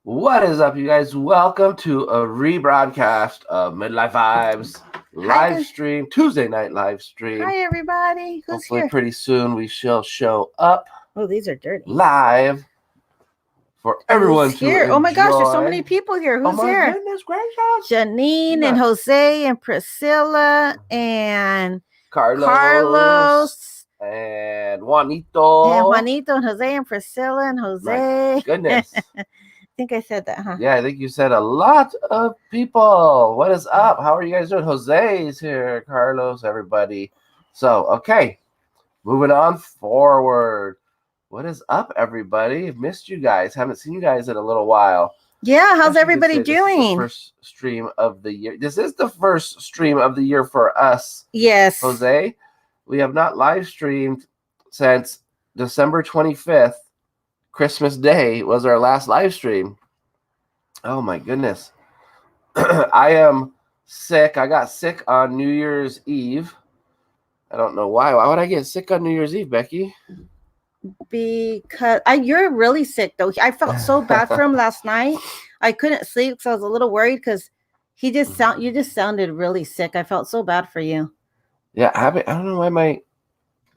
What is up, you guys? Welcome to a rebroadcast of Midlife Vibes live stream, Tuesday night live stream. Hi, everybody. Who's Hopefully here? pretty soon we shall show up Oh, these are dirty. live for everyone Who's here? to Oh my gosh, there's so enjoy. many people here. Oh Who's my here? goodness gracious. Janine and Jose and Priscilla and Carlos and Juanito. And Juanito and Jose and Priscilla and Jose. My goodness. I think I said that, huh? Yeah, I think you said a lot of people. What is up? How are you guys doing? Jose is here, Carlos, everybody. So, okay, moving on forward. What is up, everybody? I've missed you guys. Haven't seen you guys in a little while. Yeah, how's everybody doing? First stream of the year. This is the first stream of the year for us. Yes. Jose, we have not live streamed since December 25th. Christmas Day was our last live stream. Oh my goodness. I am sick. I got sick on New Year's Eve. I don't know why. Why would I get sick on New Year's Eve, Becky? Because you're really sick though. I felt so bad for him last night. I couldn't sleep because I was a little worried because you just sounded really sick. I felt so bad for you. Yeah, I don't know why my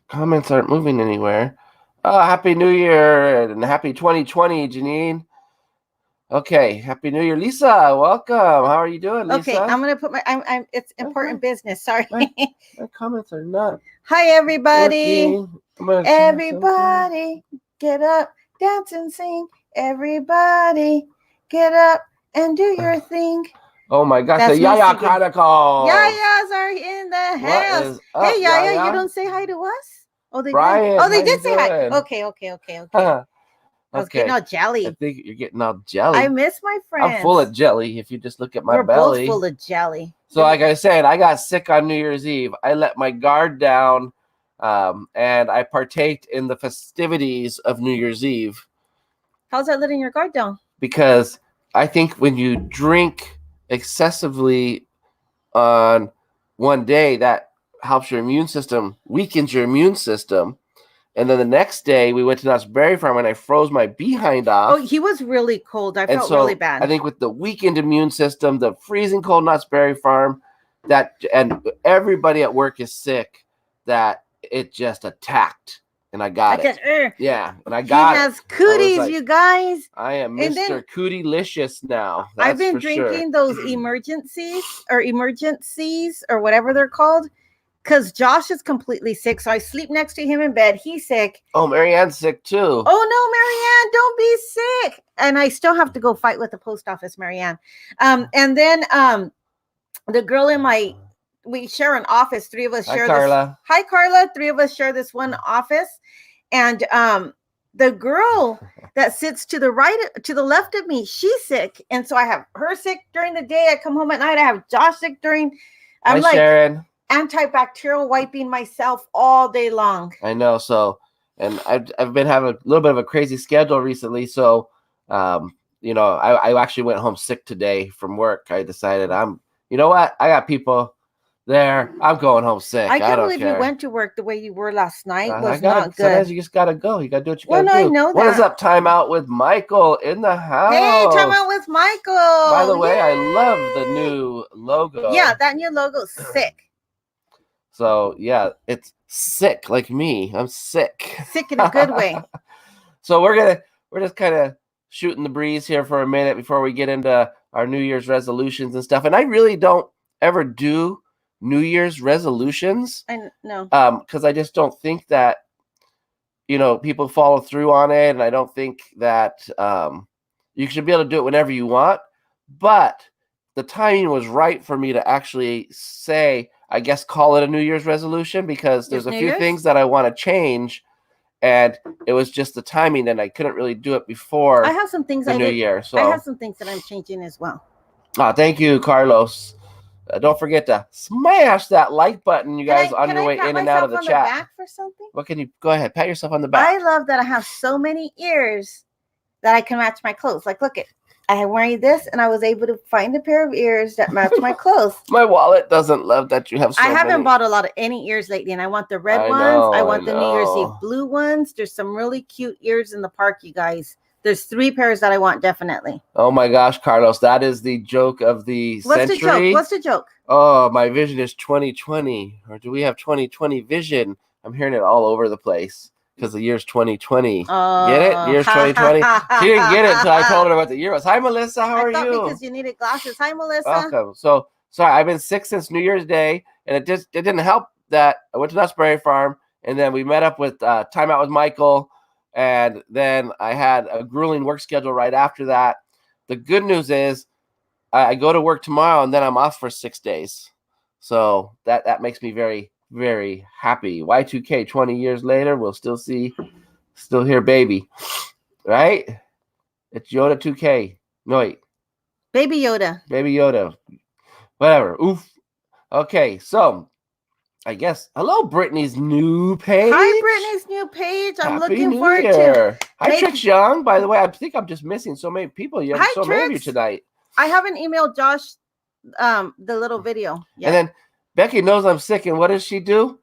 comments aren't moving anywhere. Oh, Happy New Year and Happy 2020, Janine. Okay, Happy New Year, Lisa. Welcome. How are you doing, Lisa? Okay, I'm gonna put my. I'm. It's important business. Sorry. My comments are not. Hi, everybody. Everybody, get up, dance and sing. Everybody, get up and do your thing. Oh my gosh, the Yaya Chronicles. Yayas are in the house. Hey, Yaya, you don't say hi to us? Oh, they Brian, did. Oh, they did say hi. Okay. I was getting all jelly. I think you're getting all jelly. I miss my friends. I'm full of jelly. If you just look at my belly. We're both full of jelly. So, like I said, I got sick on New Year's Eve. I let my guard down, and I partaked in the festivities of New Year's Eve. How's that letting your guard down? Because I think when you drink excessively on one day, that helps your immune system, weakens your immune system. And then the next day, we went to Knott's Berry Farm, and I froze my behind off. Oh, he was really cold. I felt really bad. I think with the weakened immune system, the freezing cold Knott's Berry Farm, and everybody at work is sick, that it just attacked. And I got it. Yeah, and I got it. He has cooties, you guys. I am Mr. Cootie-licious now. I've been drinking those emergencies or whatever they're called. Because Josh is completely sick, so I sleep next to him in bed. He's sick. Oh, Marianne's sick too. Oh, no, Marianne, don't be sick. And I still have to go fight with the post office, Marianne. And then the girl we share an office. Three of us share Carla. Hi, Carla. Three of us share this one office. And the girl that sits to the left of me, she's sick. And so I have her sick during the day. I come home at night. I have Josh sick during. I'm Hi, Sharon. Antibacterial wiping myself all day long. I know. So, and I've been having a little bit of a crazy schedule recently. So, I actually went home sick today from work. I decided you know what? I got people there. I'm going home sick. I can't believe you went to work the way you were last night. Was not good. Sometimes you just gotta go. You gotta do what you gotta do. I know that. What is up? Time out with Michael in the house. Hey, time out with Michael. By the way, I love the new logo. Yeah, that new logo's sick. So yeah, it's sick like me. I'm sick. Sick in a good way. So we're just kind of shooting the breeze here for a minute before we get into our New Year's resolutions and stuff. And I really don't ever do New Year's resolutions. I know. Because I just don't think that people follow through on it, and I don't think that you should be able to do it whenever you want. But the timing was right for me to actually say, I guess, call it a New Year's resolution, because there's a few things that I want to change, and it was just the timing, and I couldn't really do it before. I have some things the New Year. So I have some things that I'm changing as well. Thank you, Carlos. Don't forget to smash that like button, you guys, on your way in and out of the chat. Pat myself on the back for something? What can you go ahead? Pat yourself on the back. I love that I have so many ears that I can match my clothes. Like, look it. I am wearing this, and I was able to find a pair of ears that match my clothes. My wallet doesn't love that you have so I haven't many. bought a lot of any ears lately, and I want the red ones. I want the New Year's Eve blue ones. There's some really cute ears in the park, you guys. There's 3 pairs that I want definitely. Oh my gosh, Carlos, that is the joke of the What's century. the joke? What's the joke? Oh, my vision is 2020. Or do we have 2020 vision? I'm hearing it all over the place because the year's 2020. Get it? Year's 2020. She didn't get it until I told her what the year was. Hi, Melissa. How are you? Because you needed glasses. Hi, Melissa. Welcome. So, sorry, I've been sick since New Year's Day, and it didn't help that I went to Nutsbury Farm, and then we met up with Time Out with Michael, and then I had a grueling work schedule right after that. The good news is I go to work tomorrow, and then I'm off for 6 days. So that makes me very, very happy. Y2K, 20 years later, we'll still hear baby. Right? It's Yoda 2K. No, wait. Baby Yoda. Baby Yoda. Whatever. Oof. Okay, so I guess hello, Brittany's new page. Hi, Brittany's new page. I'm Happy looking New forward Year. to. Hi, Trix Young. By the way, I think I'm just missing so many people. You have Hi, so many of you Trix. tonight. I haven't emailed Josh the little video yet. And then Becky knows I'm sick, and what does she do?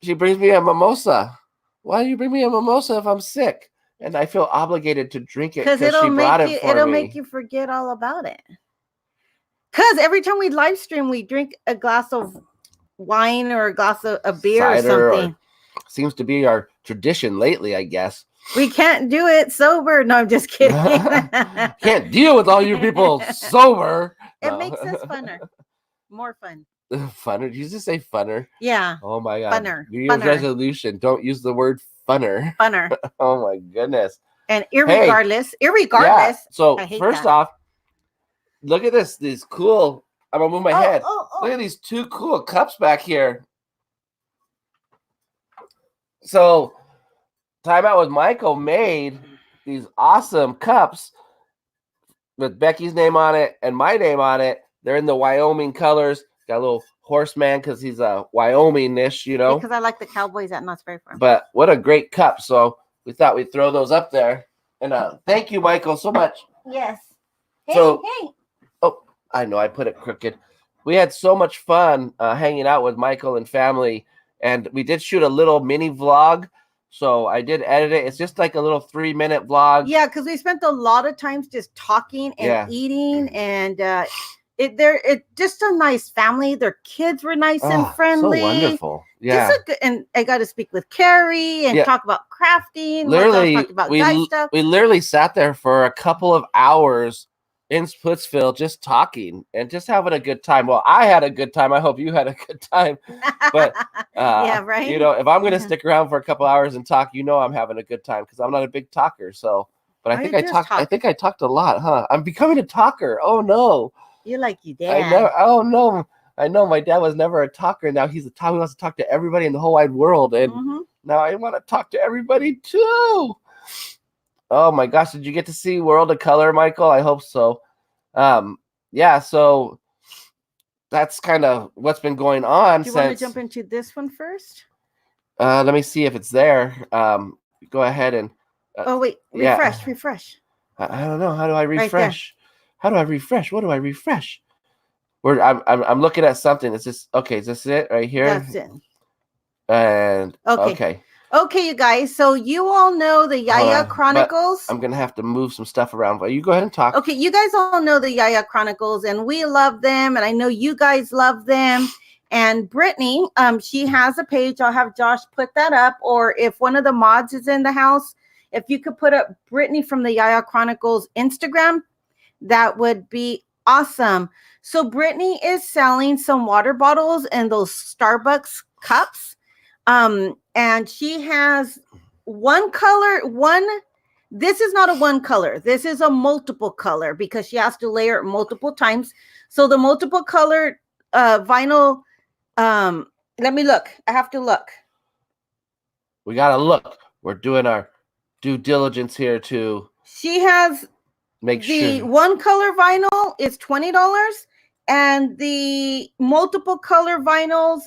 She brings me a mimosa. Why do you bring me a mimosa if I'm sick? And I feel obligated to drink it because she brought it for me. It'll make you forget all about it. Because every time we live stream, we drink a glass of wine or a glass of beer Cider or something. Seems to be our tradition lately, I guess. We can't do it sober. No, I'm just kidding. Can't deal with all you people sober. It makes us funner. More fun. Funner? Did you just say funner? Yeah. Oh my God. Funner. New Year's resolution. Don't use the word funner. Funner. Oh my goodness. And irregardless. Yeah. So first off, look at this. These cool. I'm gonna move my head. Look at these 2 cool cups back here. So Time Out with Michael made these awesome cups with Becky's name on it and my name on it. They're in the Wyoming colors. Got a little horseman because he's a Wyoming-ish, you know. Because I like the Cowboys at Knott's Berry Farm. But what a great cup. So we thought we'd throw those up there. And thank you, Michael, so much. Yes. Hey. Oh, I know I put it crooked. We had so much fun hanging out with Michael and family. And we did shoot a little mini vlog. So I did edit it. It's just like a little 3-minute vlog. Yeah, because we spent a lot of times just talking and eating, and it's just a nice family. Their kids were nice and friendly. So wonderful. Yeah. And I got to speak with Carrie and talk about crafting. Literally, talk about guy stuff. We literally sat there for a couple of hours in Splitsville just talking and just having a good time. Well, I had a good time. I hope you had a good time. But yeah, right. You know, if I'm going to stick around for a couple hours and talk, you know, I'm having a good time because I'm not a big talker. So, but I think I talked a lot, huh? I'm becoming a talker. Oh no. You're like your dad. I know my dad was never a talker. Now he's a talker. He wants to talk to everybody in the whole wide world. And now I want to talk to everybody too. Oh my gosh, did you get to see World of Color, Michael? I hope so. Yeah, so that's kind of what's been going on. Do you want to jump into this one first? Let me see if it's there. Go ahead and oh wait, refresh. I don't know. How do I refresh? How do I refresh? What do I refresh? I'm looking at something. It's just okay. Is this it right here? That's it. And okay. Okay, you guys. So you all know the Yaya Chronicles. I'm gonna have to move some stuff around. But you go ahead and talk. Okay, you guys all know the Yaya Chronicles, and we love them, and I know you guys love them. And Brittany, she has a page. I'll have Josh put that up, or if one of the mods is in the house, if you could put up Brittany from the Yaya Chronicles Instagram, that would be awesome. So Brittany is selling some water bottles and those Starbucks cups. And she has one color, this is not a one color. This is a multiple color because she has to layer it multiple times. So the multiple color vinyl, let me look. I have to look. We got to look. We're doing our due diligence here to. She has make sure. The one color vinyl is $20 and the multiple color vinyls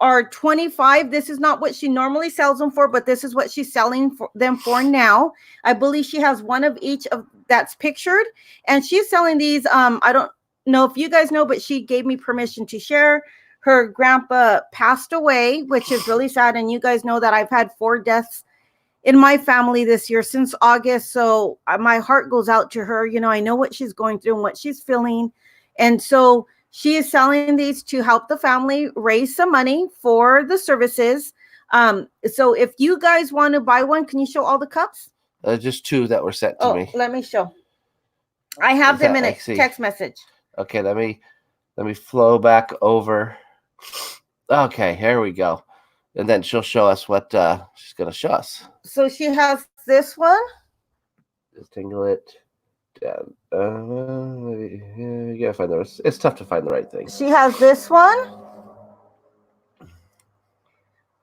are $25. This is not what she normally sells them for, but this is what she's selling them for now. I believe she has one of each of that's pictured, and she's selling these. I don't know if you guys know, but she gave me permission to share. Her grandpa passed away, which is really sad, and you guys know that I've had 4 deaths in my family this year since August. So my heart goes out to her. You know, I know what she's going through and what she's feeling. And so she is selling these to help the family raise some money for the services. So if you guys want to buy one, can you show all the cups? Just 2 that were sent to me. Let me show. I have them in a text message. Okay, let me flow back over. Okay, here we go. And then she'll show us what she's going to show us. So she has this one. Just tingle it down. You gotta find the. It's tough to find the right thing. She has this one.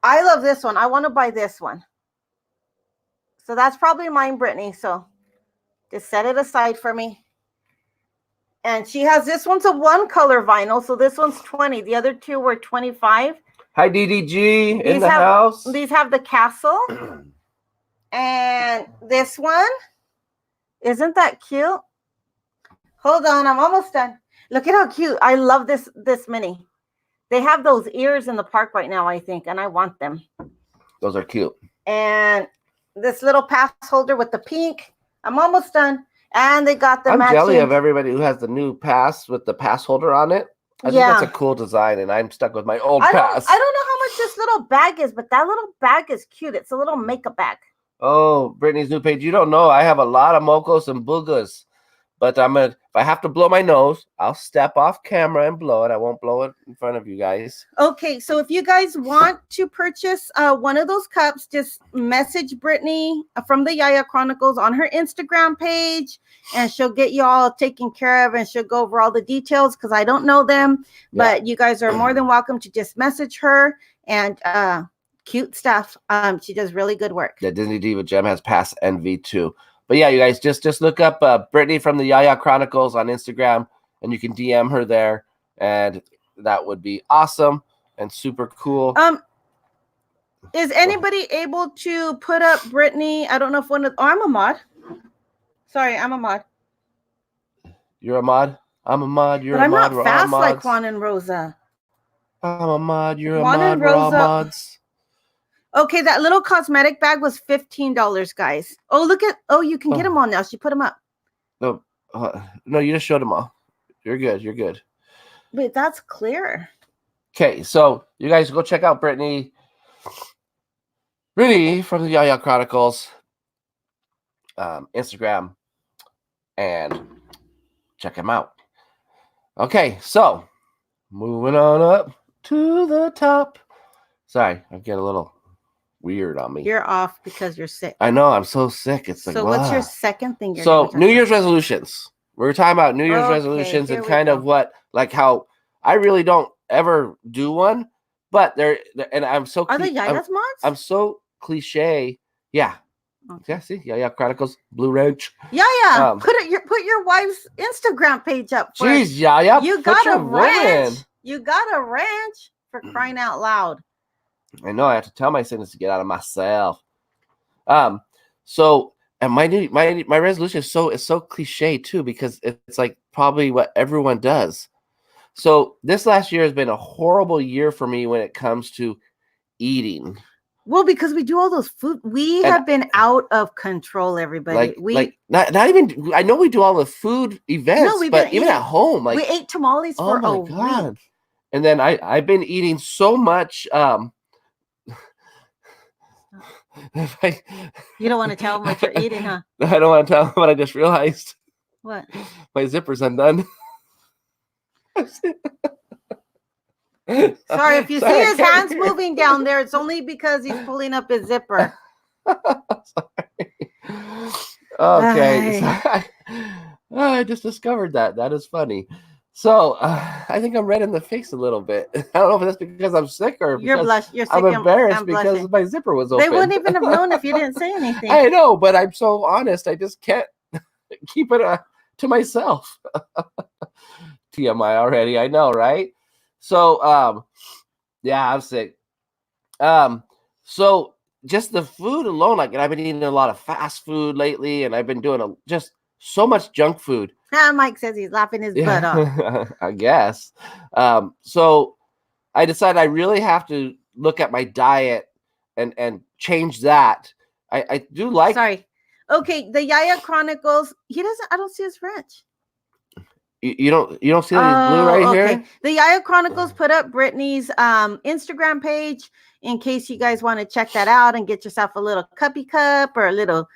I love this one. I want to buy this one. So that's probably mine, Brittany. So just set it aside for me. And she has this one's a 1-color vinyl. So this one's 20. The other 2 were 25. Hi, DDG in the house. These have the castle. And this one, isn't that cute? Hold on, I'm almost done. Look at how cute. I love this mini. They have those ears in the park right now, I think, and I want them. Those are cute. And this little pass holder with the pink. I'm almost done. And they got the I'm matching. jelly of everybody who has the new pass with the pass holder on it. I think that's a cool design, and I'm stuck with my old pass. I don't know how much this little bag is, but that little bag is cute. It's a little makeup bag. Oh, Brittany's new page. You don't know. I have a lot of mocos and boogas. But if I have to blow my nose, I'll step off camera and blow it. I won't blow it in front of you guys. Okay, so if you guys want to purchase one of those cups, just message Brittany from the Yaya Chronicles on her Instagram page, and she'll get you all taken care of, and she'll go over all the details because I don't know them. Yeah. But you guys are more than welcome to just message her, and cute stuff. She does really good work. Yeah, Disney Diva Gem has Pass NV too. But yeah, you guys just look up Brittany from the Yaya Chronicles on Instagram, and you can DM her there, and that would be awesome and super cool. Is anybody able to put up Brittany? I don't know if I'm a mod. Sorry, I'm a mod. You're a mod? I'm a mod. You're a mod. I'm not fast like Juan and Rosa. I'm a mod. You're a mod. We're all mods. Okay, that little cosmetic bag was $15, guys. You can get them all now. She put them up. No, no, you just showed them all. You're good. You're good. Wait, that's clear. Okay, so you guys go check out Brittany from the Yaya Chronicles Instagram, and check him out. Okay, so moving on up to the top. Sorry, I get a little weird on me. You're off because you're sick. I know, I'm so sick. It's like, so what's your second thing? New Year's resolutions. We were talking about New Year's resolutions and kind of how I really don't ever do one, but and I'm so. Are the Yaya's mods? I'm so cliche. Yeah. Okay. Yeah. See, Yaya Chronicles, Blue Ranch. Yaya, put your wife's Instagram page up. Jeez, Yaya, you got a ranch. You got a ranch, for crying out loud. I know. I have to tell my siblings to get out of myself. So, and my resolution is so cliche too, because it's like probably what everyone does. So this last year has been a horrible year for me when it comes to eating. Well, because we do all those food, we have been out of control. Everybody, not even. I know we do all the food events, but even at home, we ate tamales for a week. And then I've been eating so much. You don't want to tell them what you're eating, huh? I don't want to tell them what I just realized. What? My zipper's undone. Sorry, if you see his hands moving down there, it's only because he's pulling up his zipper. Okay. I just discovered that. That is funny. So I think I'm red in the face a little bit. I don't know if that's because I'm sick or because I'm embarrassed because my zipper was open. They wouldn't even have known if you didn't say anything. I know, but I'm so honest. I just can't keep it to myself. TMI already. I know, right? So, yeah, I'm sick. So just the food alone, and I've been eating a lot of fast food lately, and I've been doing just so much junk food. Mike says he's laughing his butt off. I guess. So I decided I really have to look at my diet and change that, I do like. Sorry. Okay, the Yaya Chronicles. He doesn't. I don't see his French. You don't see that he's blue right okay. here? The Yaya Chronicles put up Brittany's Instagram page in case you guys want to check that out and get yourself a little cuppy cup or a little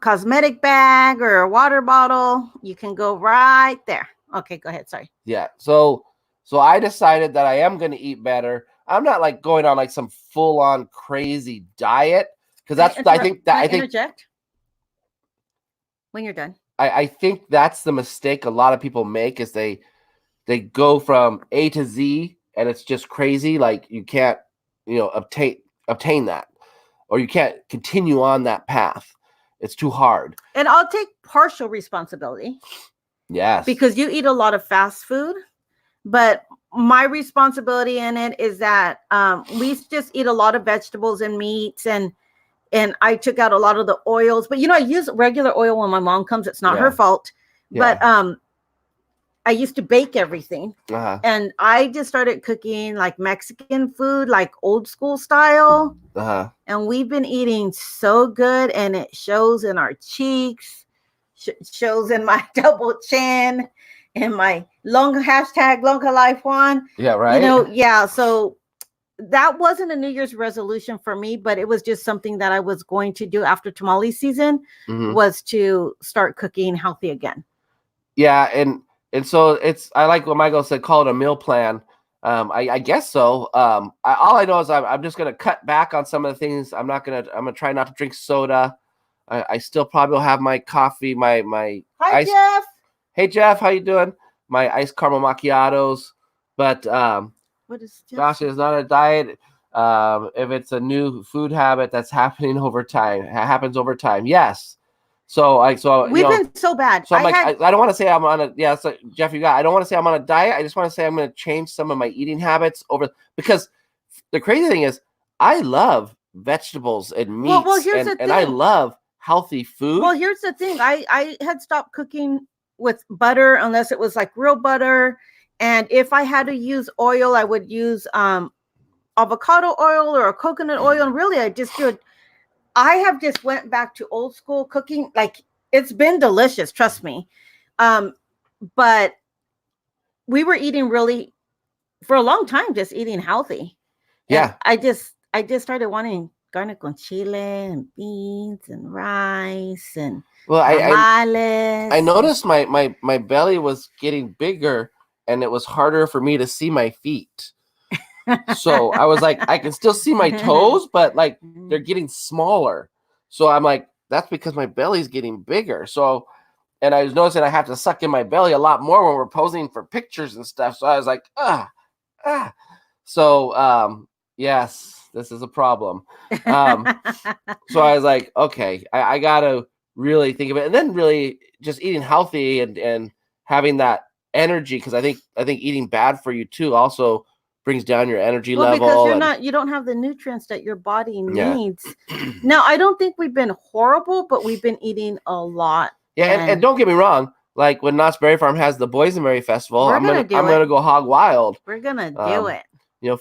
cosmetic bag or a water bottle. You can go right there. Okay, go ahead. Sorry. Yeah. So I decided that I am going to eat better. I'm not like going on like some full on crazy diet because that's I think interject when you're done. I think that's the mistake a lot of people make is they go from A to Z and it's just crazy. Like you can't, obtain that, or you can't continue on that path. It's too hard. And I'll take partial responsibility. Yes. Because you eat a lot of fast food, but my responsibility in it is that we just eat a lot of vegetables and meats, and I took out a lot of the oils. But I use regular oil when my mom comes. It's not her fault. Yeah. But I used to bake everything, and I just started cooking like Mexican food, like old school style. And we've been eating so good, and it shows in our cheeks, shows in my double chin, and my long life one. Yeah, right. Yeah. So that wasn't a New Year's resolution for me, but it was just something that I was going to do after tamale season, was to start cooking healthy again. Yeah, and so I like what Michael said, call it a meal plan. I guess so. All I know is I'm just gonna cut back on some of the things. I'm gonna try not to drink soda. I still probably will have my coffee, my Hi, ice. Jeff. Hey Jeff, how you doing? My iced caramel macchiatos. But what is Jeff? Gosh, it's not a diet. If it's a new food habit that's happening over time, happens over time. Yes. So we've been so bad. So I don't want to say I'm on a So Jeff, I don't want to say I'm on a diet. I just want to say I'm going to change some of my eating habits because the crazy thing is I love vegetables and meats, well, here's the thing. And I love healthy food. Well, here's the thing. I had stopped cooking with butter unless it was like real butter, and if I had to use oil, I would use avocado oil or a coconut oil. And really, I just do it. I have just went back to old school cooking. Like, it's been delicious, trust me. But we were eating really for a long time, just eating healthy. Yeah. And I just started wanting carne con chile and beans and rice and tamales. I noticed my belly was getting bigger and it was harder for me to see my feet. So I was like, I can still see my toes, but like they're getting smaller. So I'm like, that's because my belly's getting bigger. So, and I was noticing I have to suck in my belly a lot more when we're posing for pictures and stuff. So I was like, So, yes, this is a problem. So I was like, okay, I got to really think of it. And then really just eating healthy and having that energy. Cause I think eating bad for you too also brings down your energy level. Because you don't have the nutrients that your body needs. Now, I don't think we've been horrible, but we've been eating a lot. Yeah, and don't get me wrong. Like when Knott's Berry Farm has the Boysenberry Festival, I'm gonna go hog wild. We're gonna do it.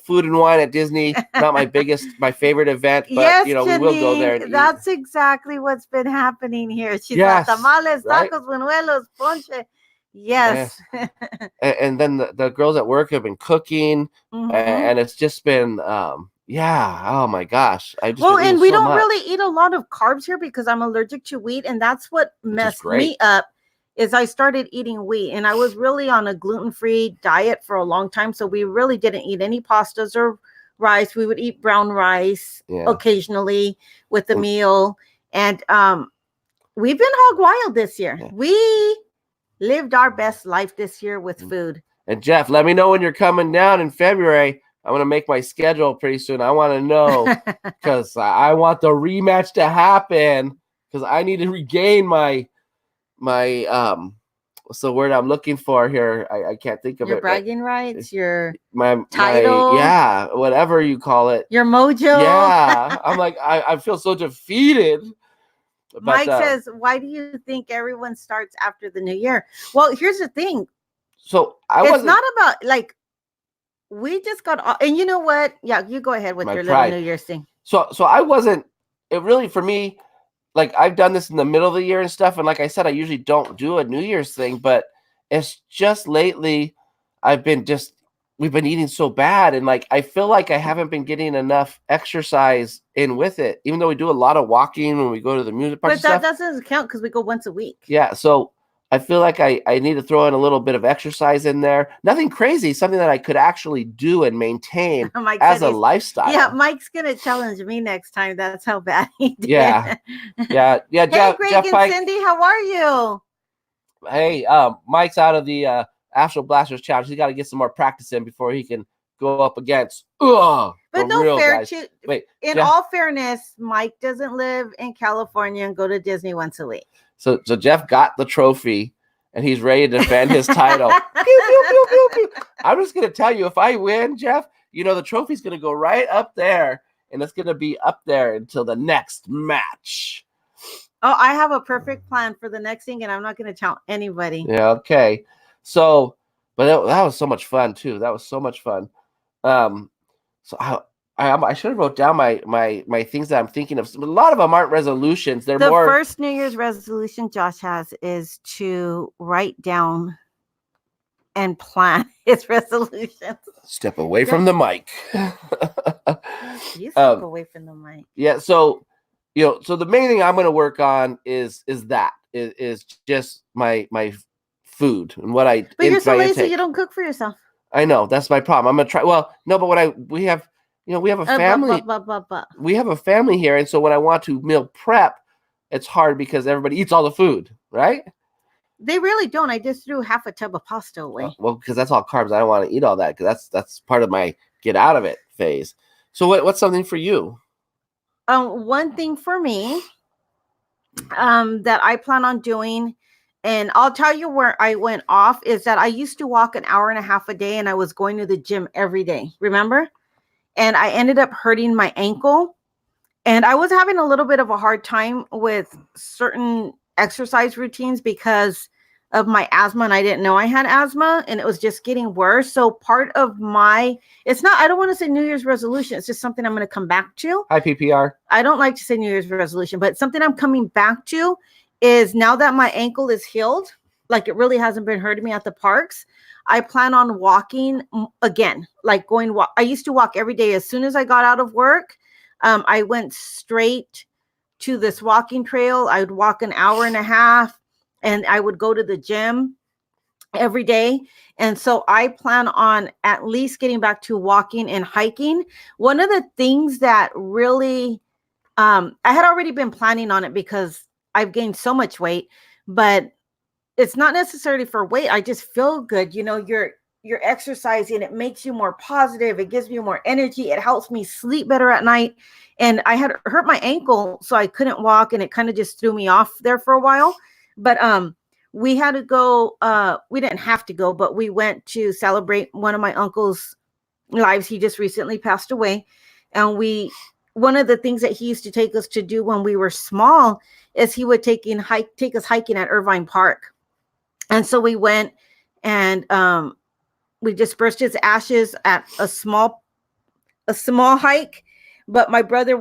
Food and wine at Disney, not my favorite event, but yes, we will go there. And that's exactly what's been happening here. She's like tamales, tacos, buñuelos, ponche. Yes. And then the girls at work have been cooking, and it's just been oh my gosh. And we don't really eat a lot of carbs here because I'm allergic to wheat, and that's what messed me up. Is I started eating wheat, and I was really on a gluten-free diet for a long time, so we really didn't eat any pastas or rice. We would eat brown rice occasionally with the meal, and we've been hog wild this year. We lived our best life this year with food. And Jeff, let me know when you're coming down in February. I'm going to make my schedule pretty soon. I want to know because I want the rematch to happen because I need to regain my what's the word I'm looking for here? I can't think of your bragging rights, your title, whatever you call it. Your mojo. Yeah. I'm like, I feel so defeated. But, Mike says, why do you think everyone starts after the new year? Well, here's the thing. So it's not about like we just got, and you know what? Yeah, you go ahead with your little New Year's thing. So I wasn't. It really for me. Like I've done this in the middle of the year and stuff, and like I said, I usually don't do a New Year's thing, but it's just lately we've been eating so bad, and like I feel like I haven't been getting enough exercise in with it, even though we do a lot of walking when we go to the music park But and stuff. that doesn't count because we go once a week. Yeah, so I feel like I need to throw in a little bit of exercise in there. Nothing crazy, something that I could actually do and maintain Mike as said a lifestyle. Yeah, Mike's gonna challenge me next time. That's how bad he did. Yeah. Yeah. Hey, Jeff Greg and Pike. Cindy, how are you? Hey, Mike's out of the Astral Blasters challenge. He's got to get some more practice in before he can go up against But the no real fair guys. to Wait, in Jeff, all fairness, Mike doesn't live in California and go to Disney once a week. so Jeff got the trophy and he's ready to defend his title. Pew, pew, pew, pew, pew. I'm just gonna tell you, if I win, Jeff, you know the trophy's gonna go right up there, and it's gonna be up there until the next match. Oh, I have a perfect plan for the next thing, and I'm not going to tell anybody. Yeah, okay. So, but that was so much fun too. That was so much fun. So I should have wrote down my things that I'm thinking of. A lot of them aren't resolutions. They're The more. first New Year's resolution Josh has is to write down and plan his resolutions. Step away from the mic. You step away from the mic. Yeah. So, so the main thing I'm going to work on is just my food and what I. But you're so lazy, you don't cook for yourself. I know, that's my problem. I'm gonna try. Well, no, but we have a family. We have a family here, and so when I want to meal prep, it's hard because everybody eats all the food, right? They really don't. I just threw half a tub of pasta away. Well, because that's all carbs. I don't want to eat all that because that's part of my get out of it phase. So what's something for you? One thing for me, that I plan on doing, and I'll tell you where I went off, is that I used to walk an hour and a half a day, and I was going to the gym every day. Remember? And I ended up hurting my ankle, and I was having a little bit of a hard time with certain exercise routines because of my asthma, and I didn't know I had asthma, and it was just getting worse. So part of I don't want to say New Year's resolution. It's just something I'm going to come back to. Hi, PPR. I don't like to say New Year's resolution, but something I'm coming back to is now that my ankle is healed, like it really hasn't been hurting me at the parks, I plan on walking again, like I used to walk every day. As soon as I got out of work, I went straight to this walking trail. I would walk an hour and a half, and I would go to the gym every day. And so I plan on at least getting back to walking and hiking. One of the things that really, I had already been planning on it because I've gained so much weight, but it's not necessarily for weight. I just feel good. You're exercising. It makes you more positive. It gives me more energy. It helps me sleep better at night. And I had hurt my ankle, so I couldn't walk, and it kind of just threw me off there for a while. But we had to go. We didn't have to go, but we went to celebrate one of my uncle's lives. He just recently passed away. And one of the things that he used to take us to do when we were small is he would take us hiking at Irvine Park. And so we went, and we dispersed his ashes at a small hike. But my brother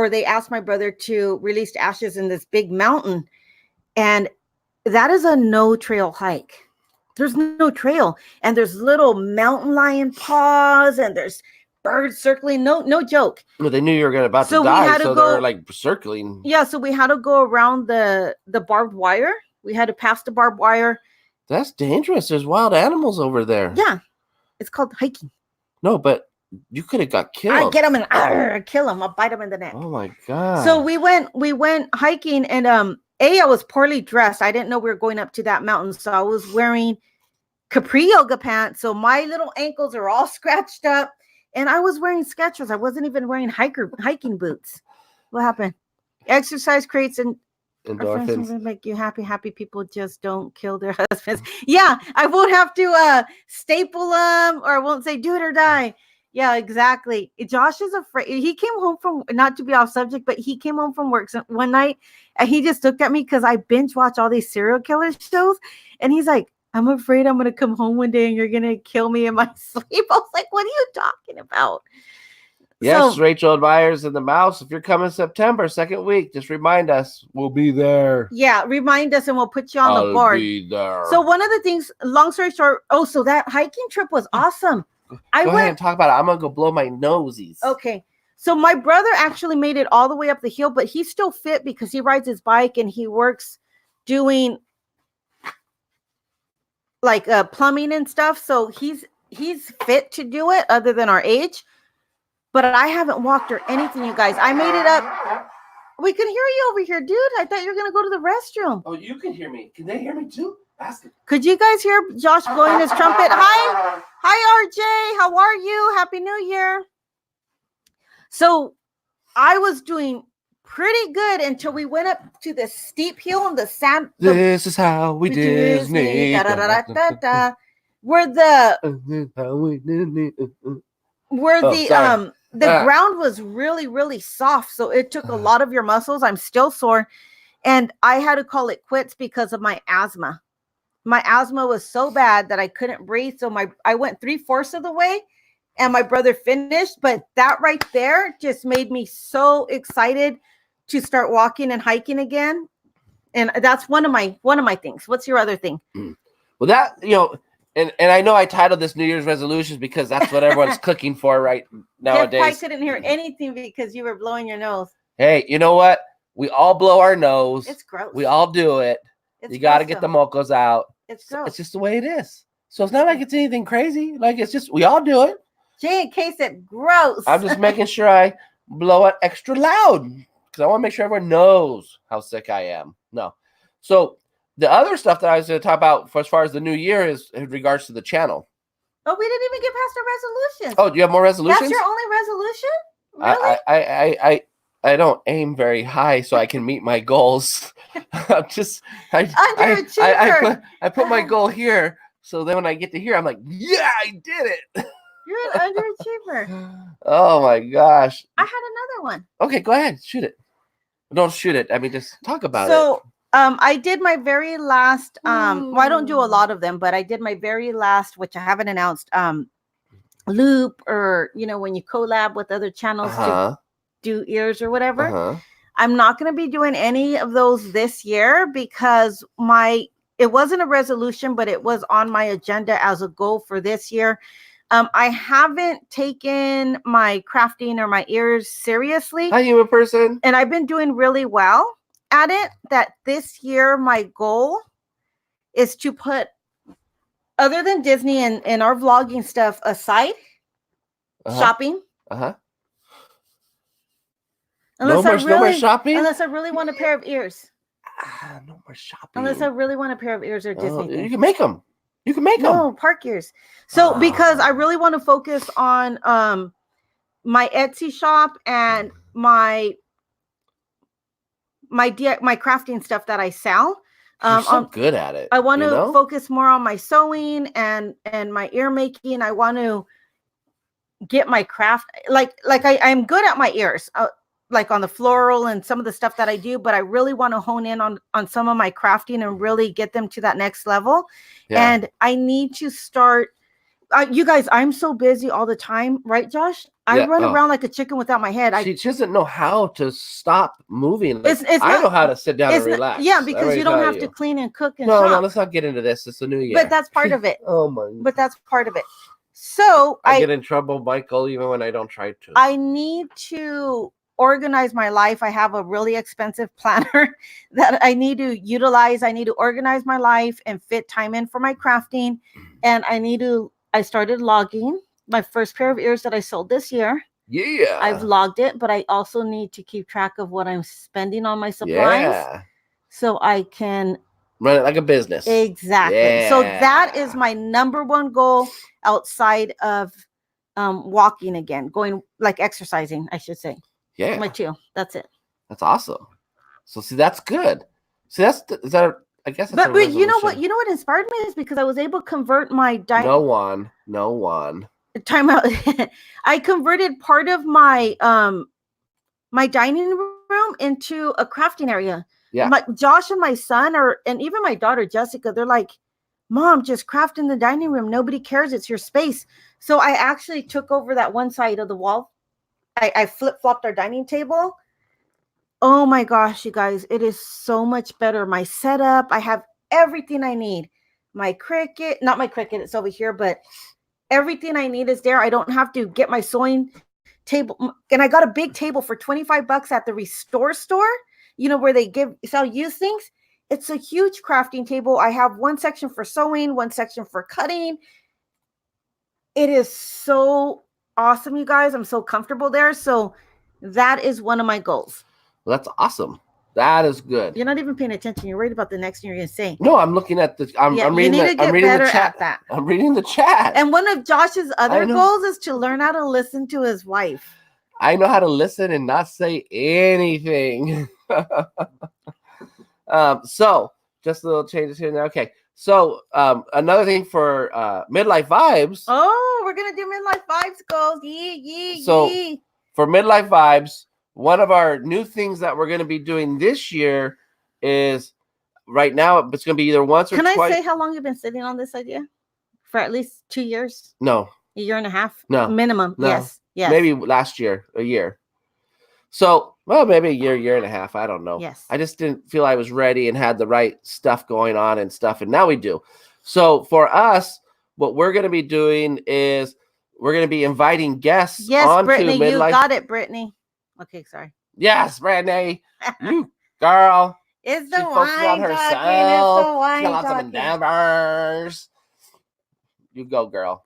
they asked my brother to release ashes in this big mountain. And that is a no trail hike. There's no trail. And there's little mountain lion paws, and there's birds circling. No joke. Well, they knew you were about to die, so they're like circling. Yeah, so we had to go around the barbed wire. We had to pass the barbed wire. That's dangerous. There's wild animals over there. Yeah, it's called hiking. No, but you could have got killed. I get them and kill them. I'll bite them in the neck. Oh my god! So we went hiking, and I was poorly dressed. I didn't know we were going up to that mountain, so I was wearing capri yoga pants. So my little ankles are all scratched up, and I was wearing Skechers. I wasn't even wearing hiking boots. What happened? Exercise creates endorphins. Make you happy. Happy people just don't kill their husbands. Yeah, I won't have to staple them, or I won't say do it or die. Yeah, exactly. Josh is afraid. He came home from, not to be off subject, but he came home from work one night, and he just looked at me because I binge watch all these serial killer shows, and he's like, I'm afraid I'm going to come home one day and you're going to kill me in my sleep. I was like, what are you talking about? Yes, So Rachel and Myers and the Mouse. If you're coming September, second week, just remind us. We'll be there. yeah, remind us and we'll put you on the I'll board. be there. So one of the things, long story short, so that hiking trip was awesome. Go ahead and talk about it. I'm gonna go blow my nosies. Okay. So my brother actually made it all the way up the hill, but he's still fit because he rides his bike and he works doing like plumbing and stuff. So he's fit to do it other than our age. But I haven't walked or anything, you guys. I made it up. We can hear you over here, dude. I thought you were going to go to the restroom. Oh, you can hear me. Can they hear me too? Ask it. Could you guys hear Josh blowing his trumpet? Hi, RJ. How are you? Happy New Year. So I was doing pretty good until we went up to the steep hill on the sand. This is how we Disney. Da, da, da, da, da, da, where the ground was really, really soft. So it took a lot of your muscles. I'm still sore. And I had to call it quits because of my asthma. My asthma was so bad that I couldn't breathe. So I went 3/4 of the way and my brother finished. But that right there just made me so excited to start walking and hiking again. And that's one of my things. What's your other thing? Well, that, and I know I titled this New Year's resolutions because that's what everyone's cooking for right nowadays. I couldn't hear anything because you were blowing your nose. Hey, you know what? We all blow our nose. It's gross. We all do it. You got to get the mocos out. It's gross. It's just the way it is. So it's not like it's anything crazy. Like, it's just, we all do it. J&K said gross. I'm just making sure I blow it extra loud because I want to make sure everyone knows how sick I am. No. So the other stuff that I was going to talk about for as far as the new year is in regards to the channel. Oh, we didn't even get past our resolutions. Oh, do you have more resolutions? That's your only resolution? Really? I don't aim very high so I can meet my goals. I'm just underachiever. I put my goal here, so then when I get to here, I'm like, yeah, I did it. You're an underachiever. Oh my gosh. I had another one. Okay, go ahead, shoot it. Don't shoot it. I mean, just talk about it. So I did my very last well, I don't do a lot of them, but I did my very last, which I haven't announced, loop, or when you collab with other channels to do ears or whatever. I'm not going to be doing any of those this year because it wasn't a resolution, but it was on my agenda as a goal for this year. I haven't taken my crafting or my ears seriously. Hi, you a person. And I've been doing really well at it. That this year, my goal is to put, other than Disney and our vlogging stuff aside, shopping. No more shopping? Unless I really want a pair of ears. No more shopping. Unless I really want a pair of ears or Disney things. You can make them. No, park ears. So because I really want to focus on my Etsy shop and my crafting stuff that I sell. You're so good at it. I want to focus more on my sewing and my ear making. I want to get my craft I'm good at my ears. Like on the floral and some of the stuff that I do, but I really want to hone in on some of my crafting and really get them to that next level. Yeah. And I need to start, you guys, I'm so busy all the time, right, Josh? I run around like a chicken without my head. She doesn't know how to stop moving. Like, I know how to sit down and relax. Yeah, because you don't have to clean and cook and shop. No, let's not get into this. It's a new year. But that's part of it. Oh my. But that's part of it. So I get in trouble, Michael, even when I don't try to. I need to organize my life. I have a really expensive planner that I need to utilize. I need to organize my life and fit time in for my crafting. And I started logging my first pair of ears that I sold this year. Yeah. I've logged it, but I also need to keep track of what I'm spending on my supplies so I can run it like a business. Exactly. Yeah. So that is my number one goal outside of walking again, going like exercising, I should say. Yeah. My two. That's it. That's awesome. So see, that's good. See, I guess that's but you know what inspired me is because I was able to convert my No one. Time out. I converted part of my my dining room into a crafting area. Yeah. Josh and my son and even my daughter Jessica, they're like, Mom, just craft in the dining room. Nobody cares. It's your space. So I actually took over that one side of the wall I flip-flopped our dining table. Oh my gosh, you guys, it is so much better. My setup, I have everything I need. My Cricut, not my Cricut, it's over here, but everything I need is there. I don't have to get my sewing table. And I got a big table for $25 at the Restore store, where they sell used things. It's a huge crafting table. I have one section for sewing, one section for cutting. It is so awesome, you guys. I'm so comfortable there. So that is one of my goals. Well, that's awesome. That is good. You're not even paying attention. You're worried about the next thing you're going to say. No, I'm looking at the. I'm reading. I'm reading the chat. At that. I'm reading the chat. And one of Josh's other goals is to learn how to listen to his wife. I know how to listen and not say anything. So just a little changes here and there. Okay. So another thing for Midlife Vibes. Oh, we're gonna do Midlife Vibes goals. Yee. So for Midlife Vibes, one of our new things that we're going to be doing this year is right now it's going to be either once or twice. Can I say how long you've been sitting on this idea? For at least 2 years? No. A year and a half? No. Minimum. No. Yes. Maybe last year, a year. So, well, maybe a year and a half. I don't know. Yes. I just didn't feel I was ready and had the right stuff going on and stuff. And now we do. So for us, what we're going to be doing is we're going to be inviting guests onto Brittany, Midlife. You got it, Brittany. Okay, sorry. Yes, Brittany. You girl. It's the wine talking. It's the wine talking. Lots of endeavors. You go, girl.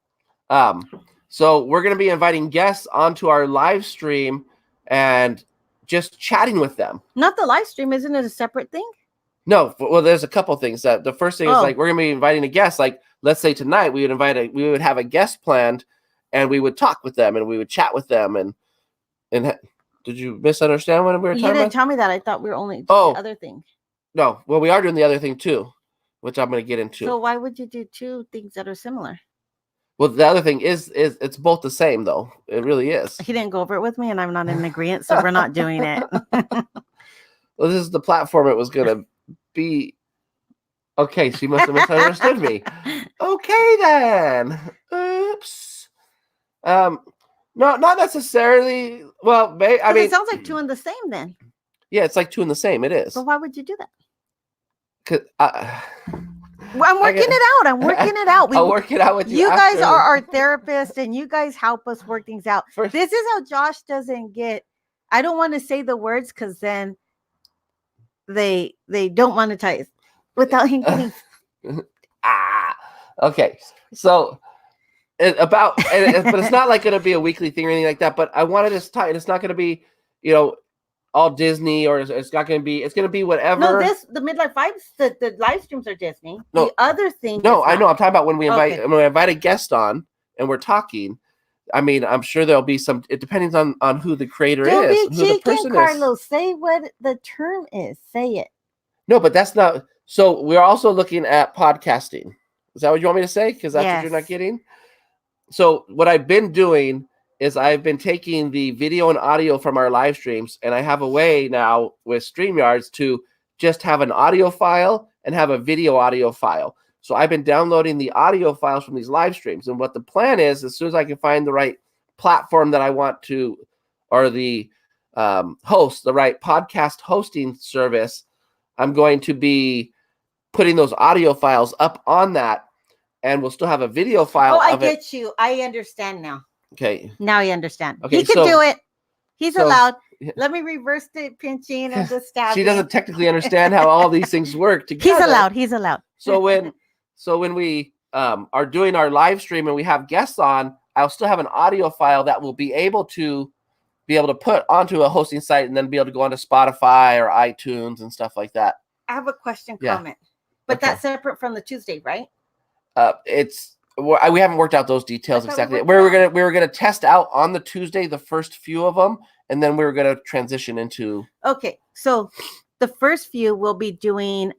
So we're going to be inviting guests onto our live stream and just chatting with them. Not the live stream. Isn't it a separate thing? No. Well, there's a couple things. That the first thing is like we're going to be inviting a guest. Like, let's say tonight we would have a guest planned, and we would talk with them and we would chat with them and. Did you misunderstand what we were talking about? You didn't tell me that. I thought we were only doing the other thing. No. Well, we are doing the other thing too, which I'm going to get into. So why would you do two things that are similar? Well, the other thing is it's both the same, though. It really is. He didn't go over it with me, and I'm not in agreement, so we're not doing it. Well, this is the platform it was going to be. Okay, she must have misunderstood me. Okay, then. Oops. No, not necessarily. Well, I mean, it sounds like two in the same then. Yeah, it's like two in the same. It is. So why would you do that? Because I'm working it out. I'll work it out with you. You guys are our therapists, and you guys help us work things out. This is how Josh doesn't get. I don't want to say the words because then they don't monetize without him getting. Okay, so. But it's not like going to be a weekly thing or anything like that. But I wanted to tie it. It's not going to be, all Disney, or it's not going to be. It's going to be whatever. No, the Midlife Vibes, the live streams are Disney. No, the other thing. No, I know. I'm talking about when we invite a guest on and we're talking. I mean, I'm sure there'll be some. It depends on who the creator is, who the person Carlos, say what the term is. Say it. No, but that's not. So we're also looking at podcasting. Is that what you want me to say? Because that's what you're not getting. So what I've been doing is I've been taking the video and audio from our live streams, and I have a way now with StreamYards to just have an audio file and have a video audio file. So I've been downloading the audio files from these live streams. And what the plan is, as soon as I can find the right platform that I want to, or the host, the right podcast hosting service, I'm going to be putting those audio files up on that. And we'll still have a video file. Oh, I get you. I understand now. Okay. Now you understand. Okay, he can do it. He's allowed. Let me reverse the pinching and the stabbing. She doesn't technically understand how all these things work together. He's allowed. So when we are doing our live stream and we have guests on, I'll still have an audio file that will be able to put onto a hosting site and then be able to go onto Spotify or iTunes and stuff like that. I have a question, comment. But that's separate from the Tuesday, right? We haven't worked out those details exactly. We were gonna test out on the Tuesday the first few of them, and then we were gonna transition into. Okay, so the first few will be doing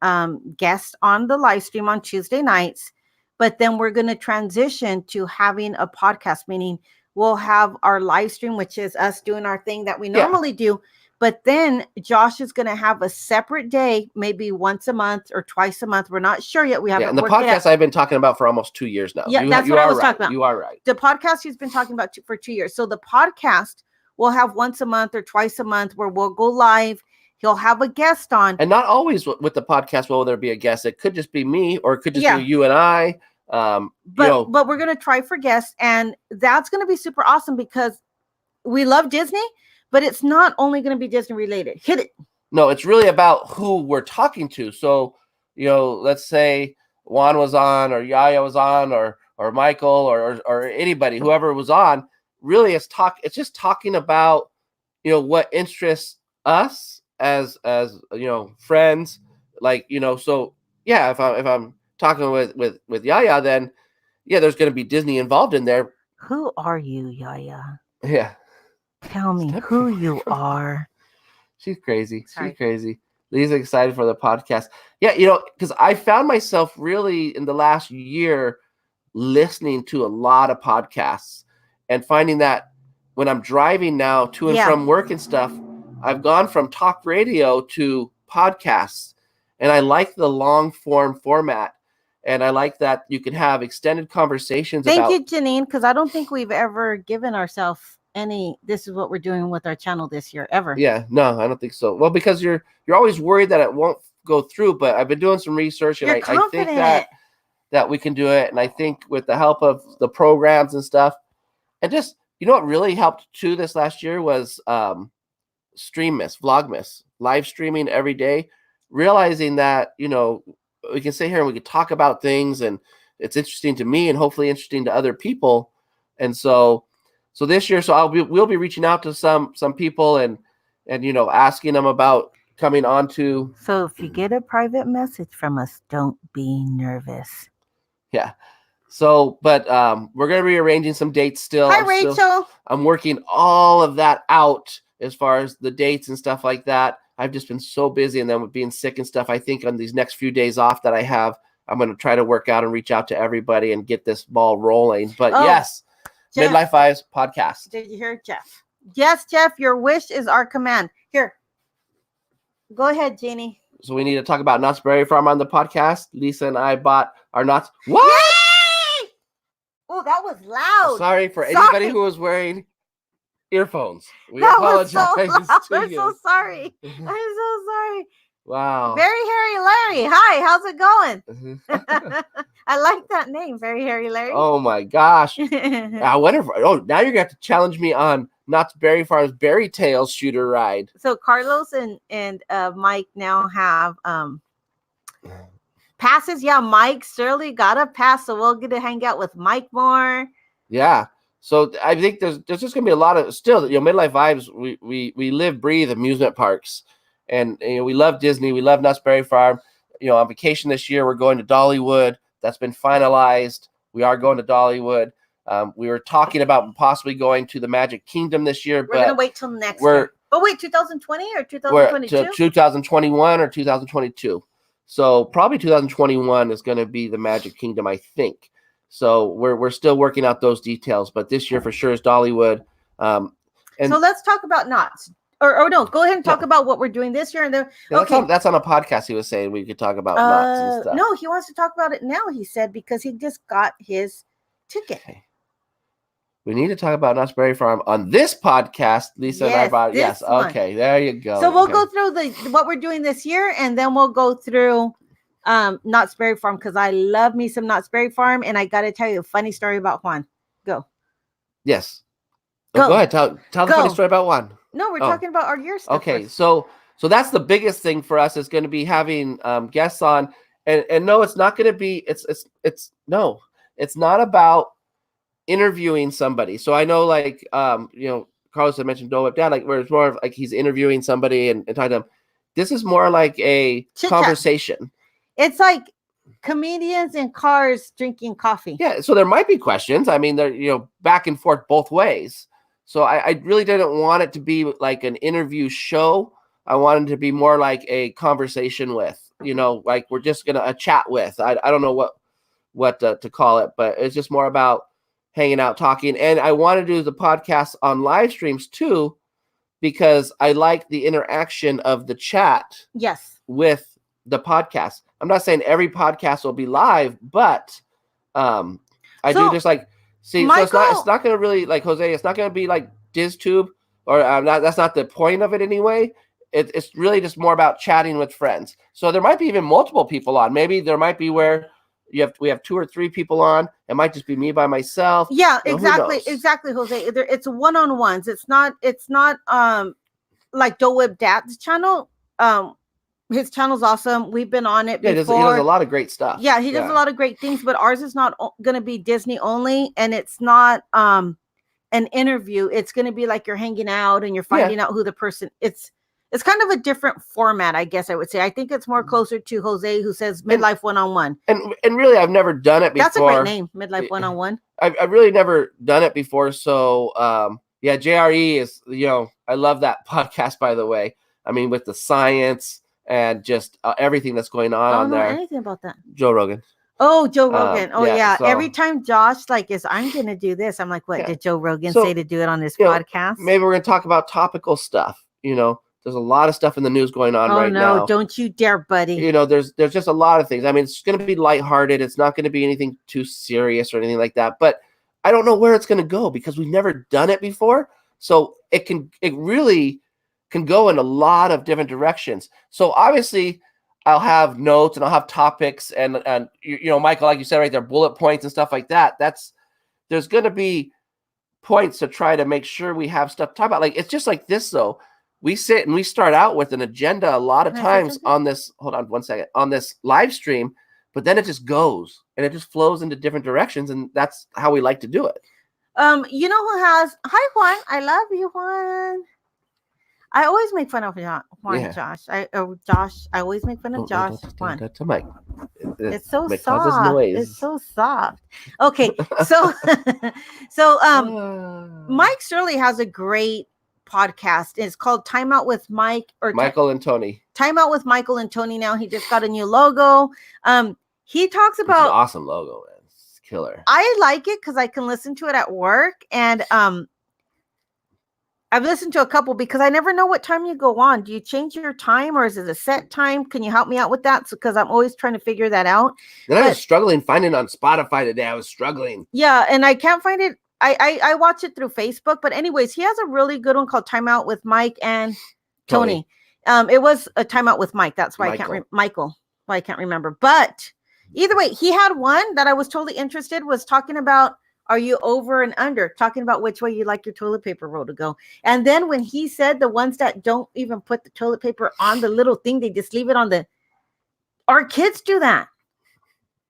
guests on the live stream on Tuesday nights, but then we're gonna transition to having a podcast. Meaning we'll have our live stream, which is us doing our thing that we normally do. But then Josh is going to have a separate day, maybe once a month or twice a month. We're not sure yet. We haven't. And the podcast I've been talking about for almost 2 years now. Yeah, that's what I was talking about. You are right. The podcast he's been talking about for 2 years. So the podcast we'll have once a month or twice a month where we'll go live. He'll have a guest on. And not always with the podcast will there be a guest. It could just be me, or it could just be you and I. But we're going to try for guests, and that's going to be super awesome because we love Disney, but it's not only going to be Disney related. Hit it. No, it's really about who we're talking to. So, let's say Juan was on, or Yaya was on, or Michael, or anybody, whoever was on. Really, it's just talking about, what interests us as friends. Like, so yeah, if I'm talking with Yaya, then yeah, there's going to be Disney involved in there. Who are you, Yaya? Yeah. Tell me who you are. She's crazy. Sorry. She's crazy. Lisa's excited for the podcast. Yeah, because I found myself really in the last year listening to a lot of podcasts and finding that when I'm driving now to and from work and stuff, I've gone from talk radio to podcasts, and I like the long form format. And I like that you can have extended conversations. Thank you, Janine, because I don't think we've ever given ourselves this is what we're doing with our channel this year ever. Yeah, no, I don't think so. Well, because you're always worried that it won't go through, but I've been doing some research, and I think that we can do it. And I think with the help of the programs and stuff, and just, what really helped too this last year was Vlogmas, live streaming every day, realizing that, we can sit here and we can talk about things, and it's interesting to me and hopefully interesting to other people. And so this year, we'll be reaching out to some people and asking them about coming on to. So if you get a private message from us, don't be nervous. Yeah. So, but we're going to be arranging some dates still. Hi, Rachel. I'm working all of that out as far as the dates and stuff like that. I've just been so busy, and then with being sick and stuff, I think on these next few days off that I have, I'm going to try to work out and reach out to everybody and get this ball rolling. But yes, Jeff, Midlife Vibes podcast. Did you hear Jeff? Yes, Jeff, your wish is our command. Here, go ahead, Jeannie. So we need to talk about Knott's Berry Farm on the podcast. Lisa and I bought our Knott's. What? Yay! Oh, that was loud. Sorry for anybody who was wearing earphones. We apologize. I'm so sorry. I'm so sorry. Wow. Very Hairy Larry. Hi, how's it going? I like that name, Very Hairy Larry. Oh my gosh. I wonder if, now you're going to have to challenge me on Knott's Berry Farm's Berry Tales shooter ride. So Carlos and Mike now have passes. Yeah, Mike Surly got a pass, so we'll get to hang out with Mike more. Yeah. So I think there's just gonna be a lot of still, Midlife Vibes. We live, breathe amusement parks, and we love Disney. We love Knott's Berry Farm. On vacation this year, we're going to Dollywood. That's been finalized. We are going to Dollywood. We were talking about possibly going to the Magic Kingdom this year, but we're gonna wait till next year. Oh wait, 2020 or 2022? 2021 or 2022. So probably 2021 is going to be the Magic Kingdom, I think. So we're still working out those details, but this year for sure is Dollywood. And so let's talk about Knott's. Or no, go ahead and talk about what we're doing this year. And then that's on a podcast. He was saying we could talk about Knott's and stuff. No, he wants to talk about it now. He said because he just got his ticket. Okay. We need to talk about Knott's Berry Farm on this podcast. Lisa and I brought. Yes, okay, there you go. So we'll go through what we're doing this year, and then we'll go through Knott's Berry Farm because I love me some Knott's Berry Farm, and I got to tell you a funny story about Juan. Go. Yes. Go ahead. Tell the funny story about Juan. No, we're talking about our year stuff. Okay, so that's the biggest thing for us is going to be having guests on, and no, it's not going to be. It's not about interviewing somebody. So I know, like, Carlos had mentioned Dole Whip Dad, like, where it's more of like he's interviewing somebody and talking to them. This is more like a conversation. It's like comedians in cars drinking coffee. Yeah, so there might be questions. I mean, they're back and forth both ways. So I really didn't want it to be like an interview show. I wanted it to be more like a conversation with, like we're just gonna chat with. I don't know what to call it, but it's just more about hanging out, talking. And I want to do the podcast on live streams too, because I like the interaction of the chat. Yes. With the podcast. I'm not saying every podcast will be live, but I do just like see. Michael, so it's not going to really, like Jose. It's not going to be like DizTube or that's not the point of it anyway. It's really just more about chatting with friends. So there might be even multiple people on. Maybe there might be where we have 2 or 3 people on. It might just be me by myself. Yeah, You know, exactly, Jose. It's one-on-ones. It's not like Doe Web Dad's channel. His channel's awesome. We've been on it before. He does a lot of great stuff. Yeah, he does a lot of great things, but ours is not going to be Disney only, and it's not an interview. It's going to be like you're hanging out and you're finding out who the person. It's kind of a different format, I guess I would say. I think it's more closer to Jose, who says Midlife One-on-One. And really, I've never done it before. That's a great name, Midlife One-on-One. I've really never done it before. So, JRE is, I love that podcast, by the way. I mean, with the science and just everything that's going on there. I don't know anything about that. Joe Rogan. Oh, Joe Rogan. So, every time Josh I'm going to do this. I'm like, what did Joe Rogan say to do it on this podcast? Maybe we're going to talk about topical stuff. There's a lot of stuff in the news going on right now. Oh, no, don't you dare, buddy. There's just a lot of things. I mean, it's going to be lighthearted. It's not going to be anything too serious or anything like that. But I don't know where it's going to go because we've never done it before. So it really can go in a lot of different directions. So obviously I'll have notes and I'll have topics and Michael, like you said right there, bullet points and stuff like that. There's going to be points to try to make sure we have stuff to talk about. Like, it's just like this though. We sit and we start out with an agenda a lot of times on this. Hold on one second, on this live stream, but then it just goes and it just flows into different directions. And that's how we like to do it. You know who has, hi Juan. I love you, Juan. I always make fun of Juan, Josh. I always make fun of Josh. Juan. That's a mic. It's so soft. It's so soft. Okay, so Mike Shirley has a great podcast. It's called Time Out with Mike or Michael and Tony. Time Out with Michael and Tony. Now he just got a new logo. He talks about an awesome logo, man. It's killer. I like it because I can listen to it at work, and I've listened to a couple because I never know what time you go on. Do you change your time or is it a set time? Can you help me out with that? Because I'm always trying to figure that out. And I was struggling finding it on Spotify today. I was struggling. Yeah, and I can't find it. I watch it through Facebook. But anyways, he has a really good one called Time Out with Mike and Tony. It was a Time Out with Mike. That's why Michael. Why I can't remember. But either way, he had one that I was totally interested, was talking about, are you over and under? Talking about which way you like your toilet paper roll to go. And then when he said the ones that don't even put the toilet paper on the little thing, they just leave it on our kids do that.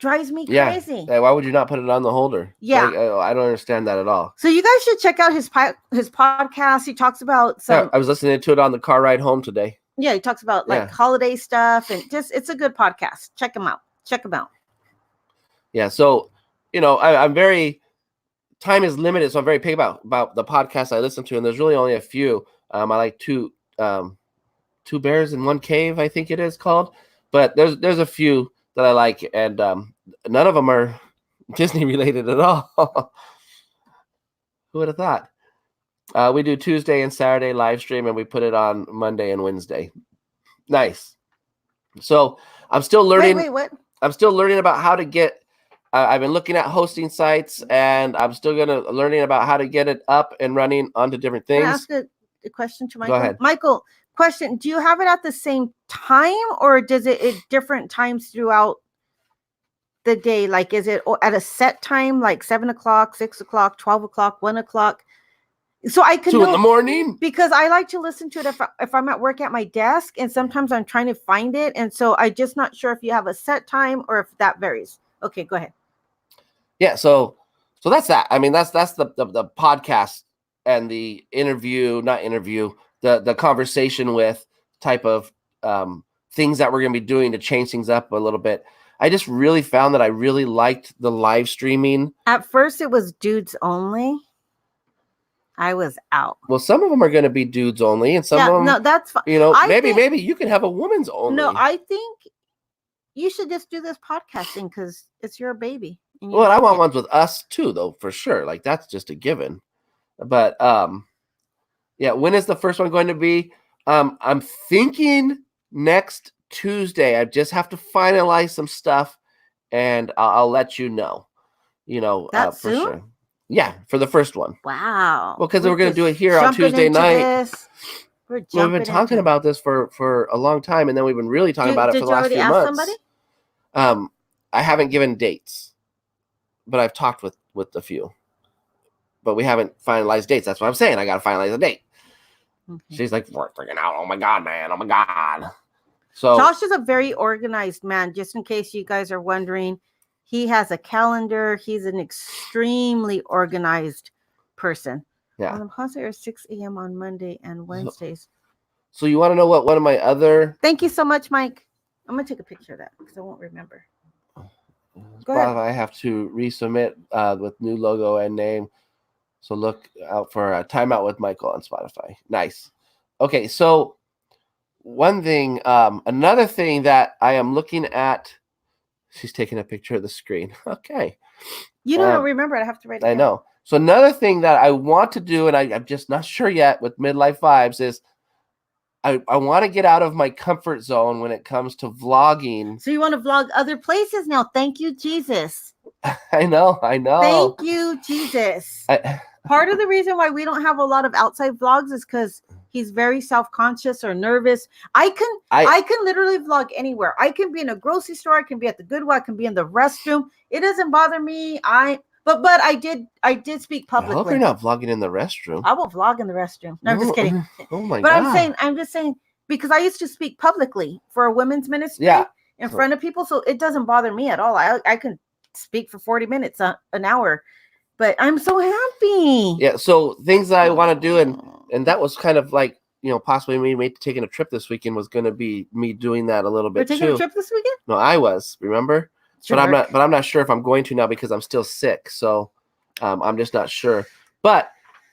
Drives me crazy. Yeah. Why would you not put it on the holder? Yeah. Like, I don't understand that at all. So you guys should check out his podcast. He talks about I was listening to it on the car ride home today. Yeah. He talks about like holiday stuff and it's a good podcast. Check him out. Yeah. So, I'm very, time is limited, so I'm very picky about the podcasts I listen to, and there's really only a few. I like two bears in one cave, I think it is called, but there's a few that I like, and none of them are Disney related at all. Who would have thought? We do Tuesday and Saturday live stream, and we put it on Monday and Wednesday. Nice. So I'm still learning. Wait, what? I'm still learning about how to get. I've been looking at hosting sites, and I'm still learning about how to get it up and running onto different things. Can I ask a question to Michael? Go ahead. Michael, question. Do you have it at the same time, or does it at different times throughout the day? Like, is it at a set time, like 7 o'clock, 6 o'clock, 12 o'clock, 1 o'clock? So I can 2 in the morning, because I like to listen to it if I'm at work at my desk, and sometimes I'm trying to find it, and so I'm just not sure if you have a set time or if that varies. Okay, go ahead. Yeah, so that's that. I mean, that's the podcast and the the conversation with type of things that we're going to be doing to change things up a little bit. I just really found that I really liked the live streaming. At first, it was dudes only. I was out. Well, some of them are going to be dudes only, and some of them, no, that's fine. Maybe you can have a woman's only. No, I think you should just do this podcasting because it's your baby. Well, I want ones with us too, though, for sure. Like, that's just a given. But when is the first one going to be? I'm thinking next Tuesday. I just have to finalize some stuff, and I'll let you know. That for soon? sure. Yeah, for the first one. Wow. Well, because we're going to do it here on Tuesday night. We're We've been talking about this for a long time, and then we've been really talking about it for the last few months. Somebody? I haven't given dates, but I've talked with a few. But we haven't finalized dates. That's what I'm saying. I got to finalize a date. Okay. She's like, we're freaking out. Oh my God, man. Oh my God. So Josh is a very organized man. Just in case you guys are wondering, he has a calendar. He's an extremely organized person. Yeah. The concert is 6 a.m. on Monday and Wednesdays. So you want to know what one of my other... Thank you so much, Mike. I'm going to take a picture of that because I won't remember. Go ahead. I have to resubmit with new logo and name. So look out for a timeout with Michael on Spotify. Nice. Okay, so one thing, another thing that I am looking at, she's taking a picture of the screen. Okay. You don't remember it. I have to write it down. I know. So another thing that I want to do, and I'm just not sure yet with Midlife Vibes, is I want to get out of my comfort zone when it comes to vlogging. So you want to vlog other places now? Thank you, Jesus. I know. Thank you, Jesus. Part of the reason why we don't have a lot of outside vlogs is because he's very self-conscious or nervous. I can literally vlog anywhere. I can be in a grocery store. I can be at the Goodwill. I can be in the restroom. It doesn't bother me. But I did speak publicly. I hope you're not vlogging in the restroom. I will vlog in the restroom. No, I'm just kidding. Oh my God. But I'm just saying because I used to speak publicly for a women's ministry in front of people, so it doesn't bother me at all. I can speak for 40 minutes, an hour. But I'm so happy. Yeah. So things that I want to do, and that was kind of like, possibly me taking a trip this weekend was going to be me doing that a little bit too. You're taking a trip this weekend? No, I was. Remember? Sure. But I'm not sure if I'm going to now because I'm still sick. So I'm just not sure. But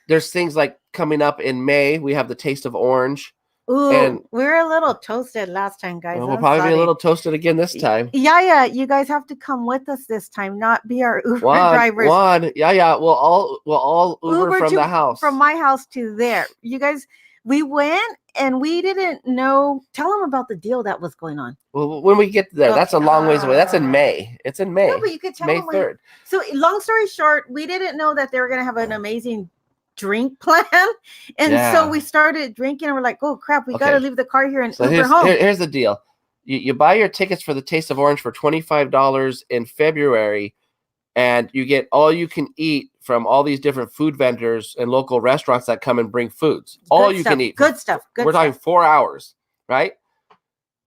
there's things like coming up in May. We have the Taste of Orange. Ooh, and we were a little toasted last time, guys. We'll probably be a little toasted again this time. Yeah. You guys have to come with us this time, not be our Uber drivers. Yeah. We'll all Uber from the house. From my house to there. You guys, we went and we didn't know. Tell them about the deal that was going on. Well, when we get there, that's a long ways away. That's in May. It's in May. No, but you could tell May 3rd. So long story short, we didn't know that they were going to have an amazing drink plan, and so we started drinking and we're like, oh crap, we got to leave the car here and Uber home. Here's the deal. You buy your tickets for the Taste of Orange for $25 in February, and you get all you can eat from all these different food vendors and local restaurants that come and bring foods. All you can eat. Good stuff. We're talking 4 hours, right?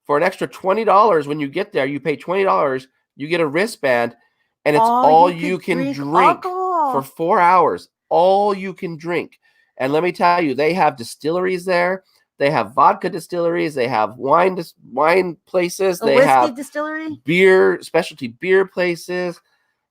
For an extra $20 when you get there, you pay $20, you get a wristband, and it's all you can drink for 4 hours. All you can drink. And let me tell you, they have distilleries there. They have vodka distilleries. They have wine places. They have distillery, specialty beer places.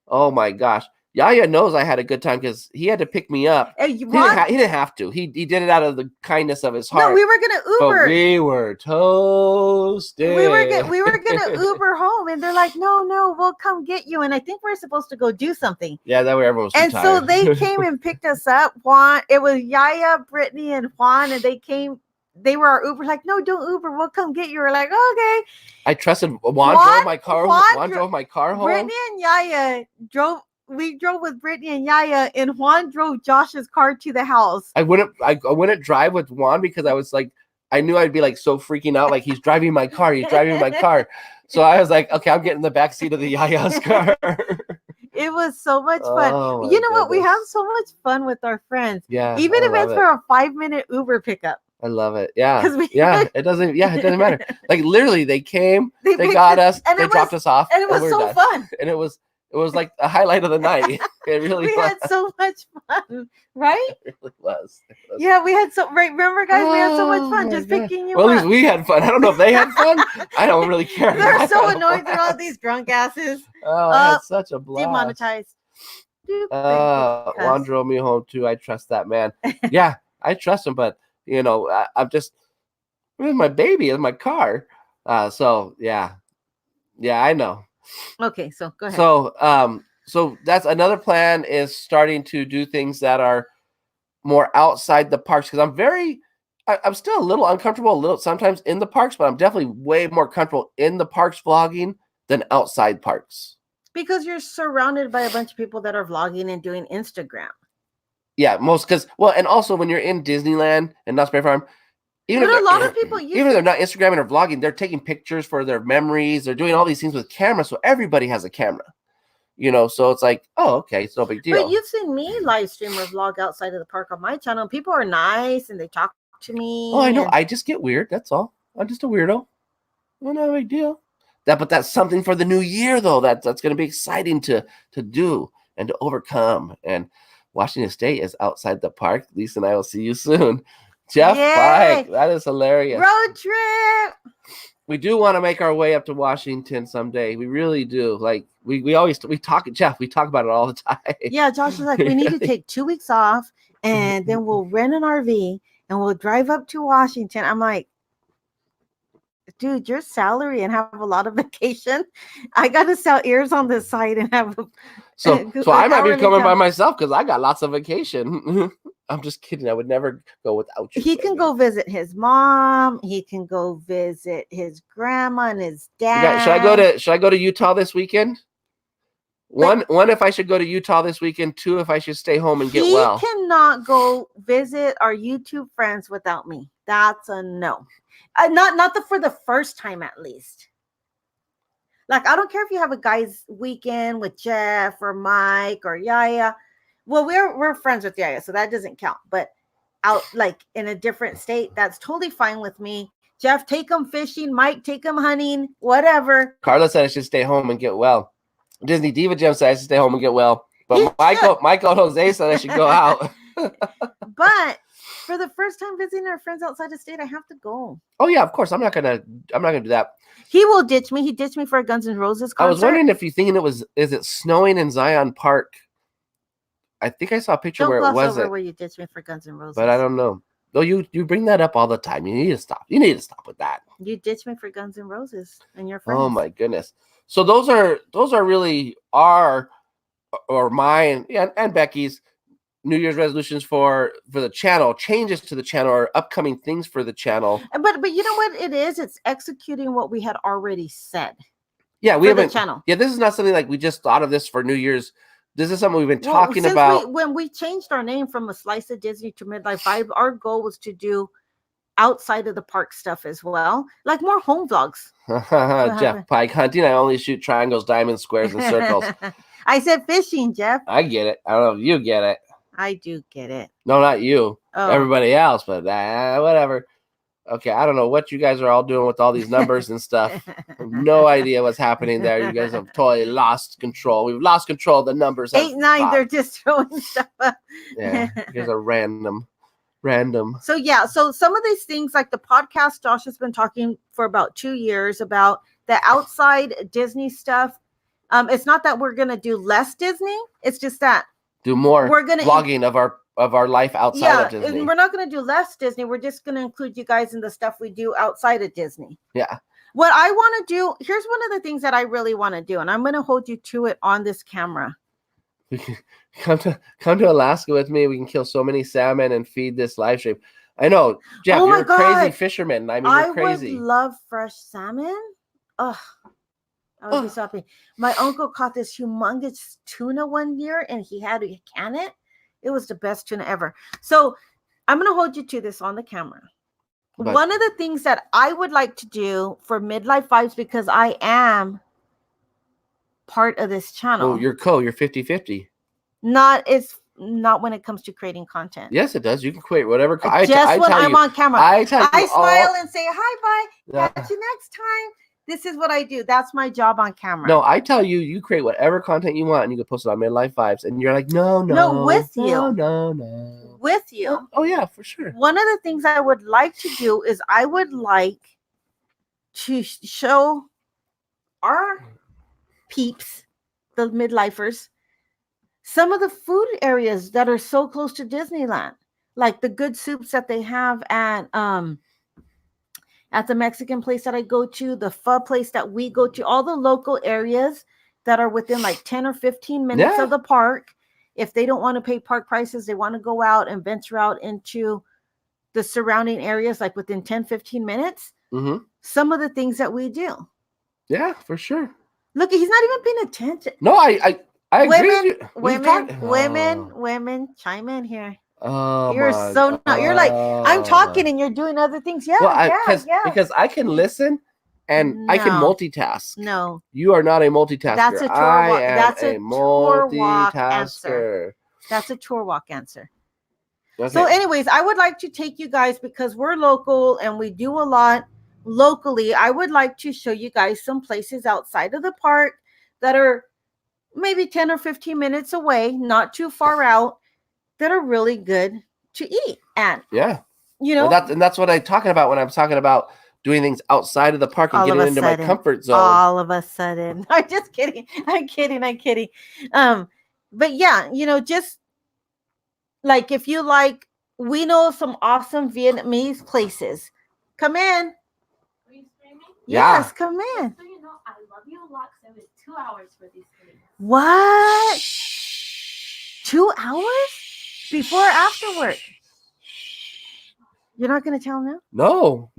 Oh my gosh. Yaya knows I had a good time because he had to pick me up. Hey, he didn't have to. He did it out of the kindness of his heart. No, we were gonna Uber. But we were toasted. We were gonna Uber home, and they're like, "No, we'll come get you." And I think we're supposed to go do something. Yeah, that way everyone was and tired. So they came and picked us up. Juan, it was Yaya, Brittany, and Juan, and they came. They were our Uber. Like, no, don't Uber. We'll come get you. We're like, okay. I trusted Juan drove my car. Juan drove my car home. Brittany and Yaya drove. We drove with Brittany and Yaya, and Juan drove Josh's car to the house. I wouldn't drive with Juan because I was like, I knew I'd be like so freaking out, like he's driving my car. So I was like, okay, I'm getting the back seat of the Yaya's car. It was so much fun. You know what? We have so much fun with our friends. Yeah. Even if it's for a 5-minute Uber pickup. I love it. Yeah. It doesn't matter. Like literally they came, they got us, they dropped us off. And it was so fun. And it was like a highlight of the night. It really was. We had so much fun, right? It really was. Yeah, we had remember guys, we had so much fun just picking you up. Well, at least we had fun. I don't know if they had fun. I don't really care. They're so annoyed. They're all these drunk asses. Oh, I had such a blast. Demonetized. Juan drove me home too. I trust that man. Yeah, I trust him, but I'm just with my baby in my car. So yeah, I know. Okay, so go ahead. So that's another plan is starting to do things that are more outside the parks because I'm still a little uncomfortable sometimes in the parks, but I'm definitely way more comfortable in the parks vlogging than outside parks. Because you're surrounded by a bunch of people that are vlogging and doing Instagram. Yeah, and also when you're in Disneyland and Knott's Berry Farm, But a lot of people use even if they're not Instagramming or vlogging, they're taking pictures for their memories. They're doing all these things with cameras, so everybody has a camera. So it's like, oh, okay, it's no big deal. But you've seen me live stream or vlog outside of the park on my channel. People are nice and they talk to me. Oh, I know. I just get weird. That's all. I'm just a weirdo. Well, no big deal. But that's something for the new year, though. That's going to be exciting to do and to overcome. And Washington State is outside the park. Lisa and I will see you soon. Jeff Pike, that is hilarious. Road trip. We do want to make our way up to Washington someday. We really do. Like we always talk, Jeff. We talk about it all the time. Yeah, Josh is like, we need to take 2 weeks off, and then we'll rent an RV and we'll drive up to Washington. I'm like, dude, your salary and have a lot of vacation. I got to sell ears on this side and have. So I might be coming by myself because I got lots of vacation. I'm just kidding. I would never go without you. He can go visit his mom. He can go visit his grandma and his dad. Should I go to Utah this weekend? One, if I should go to Utah this weekend. 2, if I should stay home and get well. He cannot go visit our YouTube friends without me. That's a no. Not for the first time, at least. Like, I don't care if you have a guys' weekend with Jeff or Mike or Yaya. Well, we're friends with Yaya, so that doesn't count. But out like in a different state, that's totally fine with me. Jeff, take them fishing. Mike, take them hunting. Whatever. Carla said I should stay home and get well. Disney Diva Gem said I should stay home and get well. But Michael Jose said I should go out. But for the first time visiting our friends outside the state, I have to go. Oh yeah, of course. I'm not gonna do that. He will ditch me. He ditched me for a Guns N' Roses concert. I was wondering if you're thinking is it snowing in Zion Park? I think I saw a picture where it wasn't. Where you ditched me for Guns N' Roses. But I don't know. Oh, you bring that up all the time. You need to stop. You need to stop with that. You ditched me for Guns N' Roses and your friends. Oh my goodness. So those are really our or mine and Becky's New Year's resolutions for the channel, changes to the channel, or upcoming things for the channel. But you know what it is? It's executing what we had already said. Yeah, we haven't. Channel. Yeah, this is not something like we just thought of this for New Year's. This is something we've been talking about. When we changed our name from A Slice of Disney to Midlife Vibe, our goal was to do outside of the park stuff as well, like more home vlogs. Jeff Pike hunting. I only shoot triangles, diamonds, squares, and circles. I said fishing, Jeff. I get it. I don't know if you get it. I do get it. No, not you. Oh. Everybody else, but whatever. Okay, I don't know what you guys are all doing with all these numbers and stuff. I have no idea what's happening there. You guys have totally lost control. We've lost control of the numbers. 8, 9, they're just throwing stuff up. Yeah, you guys are random. So yeah, so some of these things, like the podcast, Josh has been talking for about 2 years about the outside Disney stuff. It's not that we're gonna do less Disney. It's just that do more. We're gonna vlogging of our life outside of Disney. And we're not gonna do less Disney. We're just gonna include you guys in the stuff we do outside of Disney. Yeah. What I want to do, here's one of the things that I really want to do, and I'm gonna hold you to it on this camera. Come to Alaska with me. We can kill so many salmon and feed this live stream. I know, Jeff, you're a crazy fisherman. I mean, you're crazy. I would love fresh salmon. Ugh. I would be so happy. My uncle caught this humongous tuna one year and he had to can it. It was the best tuna ever. So I'm going to hold you to this on the camera. But one of the things that I would like to do for Midlife Vibes, because I am part of this channel. Oh, you're 50-50. It's not when it comes to creating content. Yes, it does. You can create whatever. When I'm on camera. I smile and say, hi, bye. Catch you next time. This is what I do. That's my job on camera. No, I tell you, you create whatever content you want and you can post it on Midlife Vibes. And you're like, no. With you. No. With you. Oh, yeah, for sure. One of the things I would like to do is I would like to show our peeps, the midlifers, some of the food areas that are so close to Disneyland. Like the good soups that they have at the Mexican place that I go to, the pho place that we go to, all the local areas that are within like 10 or 15 minutes of the park. If they don't want to pay park prices, they want to go out and venture out into the surrounding areas, like within 10, 15 minutes. Mm-hmm. Some of the things that we do. Yeah, for sure. Look, he's not even paying attention. No, I agree with you. We've talked. Women, chime in here. Oh You're my so not. You're like, I'm talking God. and you're doing other things. Yeah, Well, yeah. because I can listen and I can No, multitask. no. You are not a multitasker. That's a chore I walk. am That's a a chore walk answer. multitasker. That's a chore walk answer. Okay. So, anyways, I would like to take you guys because we're local and we do a lot locally. I would like to show you guys some places outside of the park that are maybe 10 or 15 minutes away, not too far out, that are really good to eat at. Yeah. You know, Well, that's what I'm talking about when I'm talking about doing things outside of the park and getting into my comfort zone. All of a sudden. I'm just kidding. I'm kidding. But yeah, just like if you like, we know some awesome Vietnamese places. Come in. Are you streaming? Yes, Yeah. come in. So you know, I love you a lot. So it's 2 hours for these things. What? 2 hours? Before or after work? You're not going to tell them? No.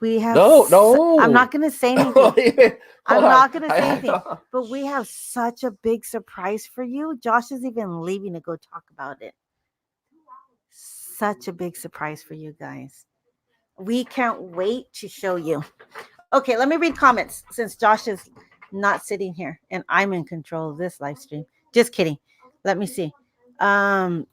We have no. I'm not going to say anything. I'm not going to say anything. I But we have such a big surprise for you. Josh is even leaving to go talk about it. Such a big surprise for you guys. We can't wait to show you. Okay, let me read comments since Josh is not sitting here and I'm in control of this live stream. Just kidding. Let me see. Juan,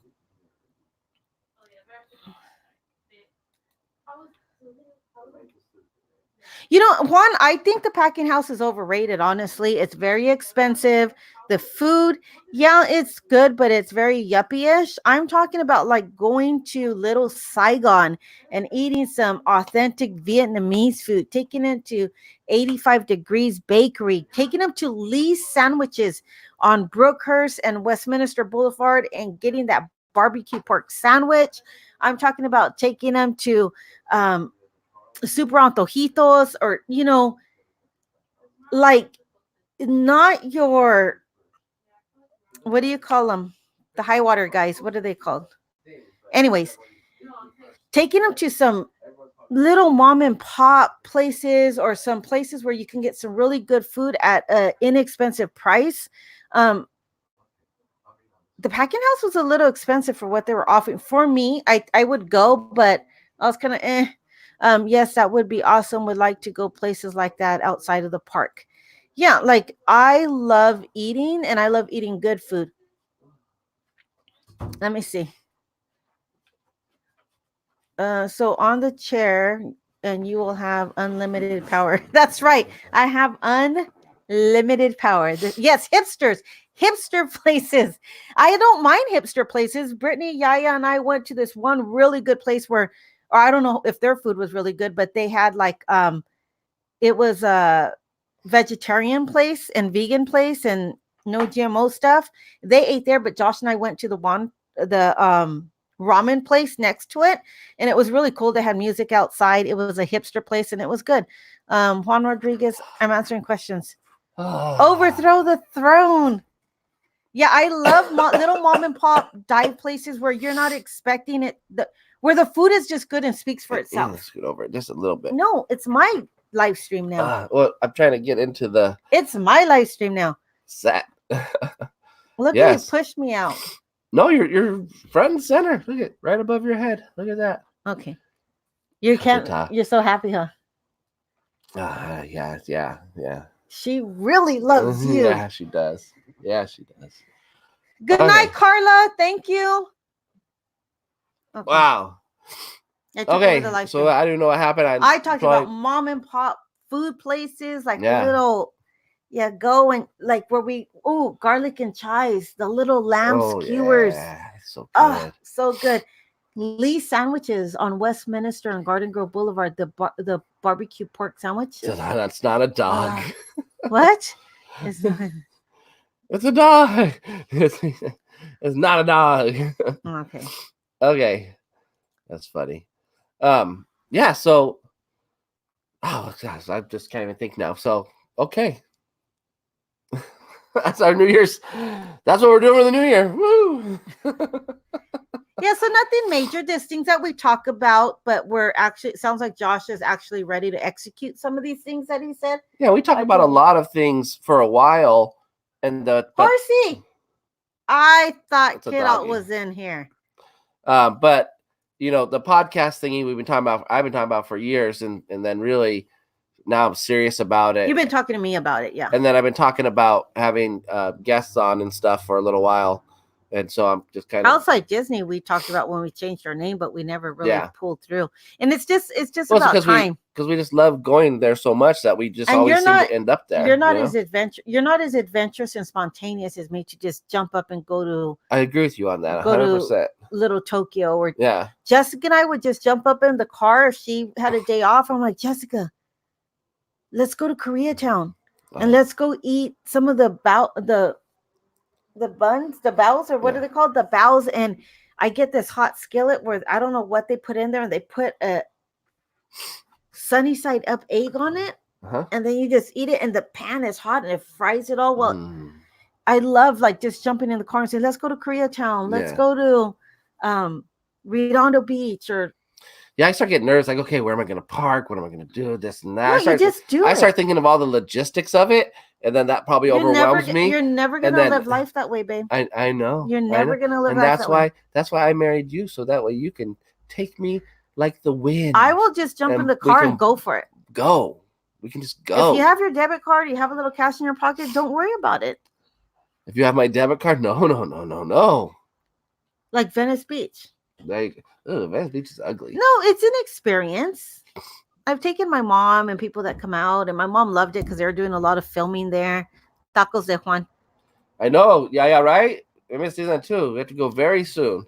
I think the packing house is overrated, honestly. It's very expensive. The food, yeah, it's good, but it's very yuppie-ish. I'm talking about like going to Little Saigon and eating some authentic Vietnamese food, taking it to 85 Degrees Bakery, taking them to Lee's Sandwiches on Brookhurst and Westminster Boulevard and getting that barbecue pork sandwich. I'm talking about taking them to Super Antojitos or, like not your, what do you call them? The high water guys. What are they called? Anyways, taking them to some little mom and pop places or some places where you can get some really good food at an inexpensive price. The packing house was a little expensive for what they were offering. For me, I would go, but I was kind of yes, that would be awesome. Would like to go places like that outside of the park. Yeah, like I love eating and I love eating good food. Let me see. So on the chair, and you will have unlimited power. That's right. I have unlimited power. Yes, hipster places. I don't mind hipster places. Brittany, Yaya, and I went to this one really good place where, or I don't know if their food was really good, but they had like it was a vegetarian place and vegan place and no GMO stuff. They ate there, but Josh and I went to the ramen place next to it, and it was really cool. They had music outside. It was a hipster place and it was good. Juan Rodriguez, I'm answering questions. Overthrow the throne. Yeah, I love little mom and pop dive places where you're not expecting it, where the food is just good and speaks for itself. Let's get over it just a little bit. No, it's my live stream now. Well, I'm trying to get into the. It's my live stream now. Set. Look, yes. At you pushed me out. No, you're front and center. Look at right above your head. Look at that. Okay. You're so happy, huh? Yeah. She really loves you. Yeah, she does. Good night, Carla. Thank you. Okay. Wow. Okay. So I don't know what happened. I talked about mom and pop food places, like little. Yeah, go and like where garlic and chives, the little lamb skewers. Yeah, so good. So good. Lee's Sandwiches on Westminster and Garden Grove Boulevard, the barbecue pork sandwich. That's not a dog. What? It's a dog. It's not a dog. Okay. That's funny. Yeah, so oh gosh, I just can't even think now. So okay. That's our New Year's. That's what we're doing for the New Year. Woo! Yeah, so nothing major. There's things that we talk about, but we're actually, it sounds like Josh is actually ready to execute some of these things that he said. Yeah, we talk I about a do. lot of things for a while, but Horsey, I thought It's a Kidult doggy. was in here. But the podcast thingy I've been talking about for years, and then really now I'm serious about it. You've been talking to me about it, yeah. And then I've been talking about having guests on and stuff for a little while, and so I'm just kind of Outside Disney, we talked about when we changed our name, but we never really pulled through. And it's just about time. Because we just love going there so much that we just And always seem to end up there. You're not as adventurous and spontaneous as me to just jump up and go to. I agree with you on that. Go 100%. to Little Tokyo, or yeah. Jessica and I would just jump up in the car if she had a day off. I'm like, Jessica, let's go to Koreatown and let's go eat some of the buns, the bows, or what are they called? The bows. And I get this hot skillet where I don't know what they put in there, and they put a sunny side up egg on it. And then you just eat it, and the pan is hot and it fries it all. Well, I love like just jumping in the car and saying, let's go to Koreatown. Let's go to Redondo Beach, or I start getting nervous. Like, okay, where am I going to park? What am I going to do? This and that. No, I start thinking of all the logistics of it, and then that probably overwhelms me. You're never going to live life that way, babe. I know. You're never going to live life that way. That's why I married you, so that way you can take me like the wind. I will just jump in the car and go for it. Go. We can just go. If you have your debit card, you have a little cash in your pocket, don't worry about it. If you have my debit card, no. Like Venice Beach. Like, Venice Beach is ugly. No, it's an experience. I've taken my mom and people that come out, and my mom loved it because they were doing a lot of filming there. Tacos de Juan. I know. Yeah, right? We missed season 2. We have to go very soon.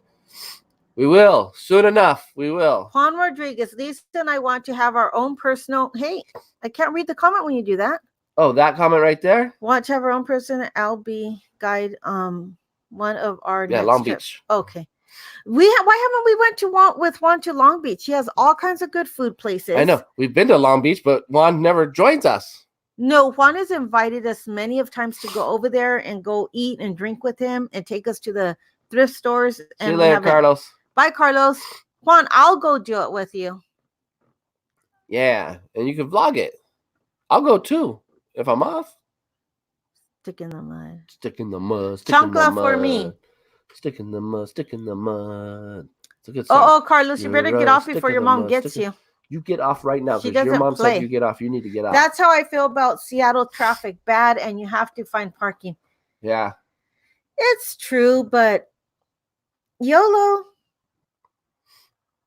We will. Soon enough. We will. Juan Rodriguez, Lisa and I want to have our own personal. Hey, I can't read the comment when you do that. Oh, that comment right there? Want to have our own personal LB guide. One of our next Long trip. Beach. Okay. Why haven't we went to Juan to Long Beach? He has all kinds of good food places. I know. We've been to Long Beach, but Juan never joins us. No, Juan has invited us many of times to go over there and go eat and drink with him and take us to the thrift stores. And see you later, Carlos. Bye, Carlos. Juan, I'll go do it with you. Yeah, and you can vlog it. I'll go too if I'm off. Stick in the mud. Stick in the mud. Chancla for me. Stick in the mud. Stick in the mud. It's a good song. Oh, Carlos, you better get off before your mom gets you. You get off right now She because your mom doesn't said you get off. You need to get off. That's how I feel about Seattle traffic. Bad, and you have to find parking. Yeah. It's true, but YOLO.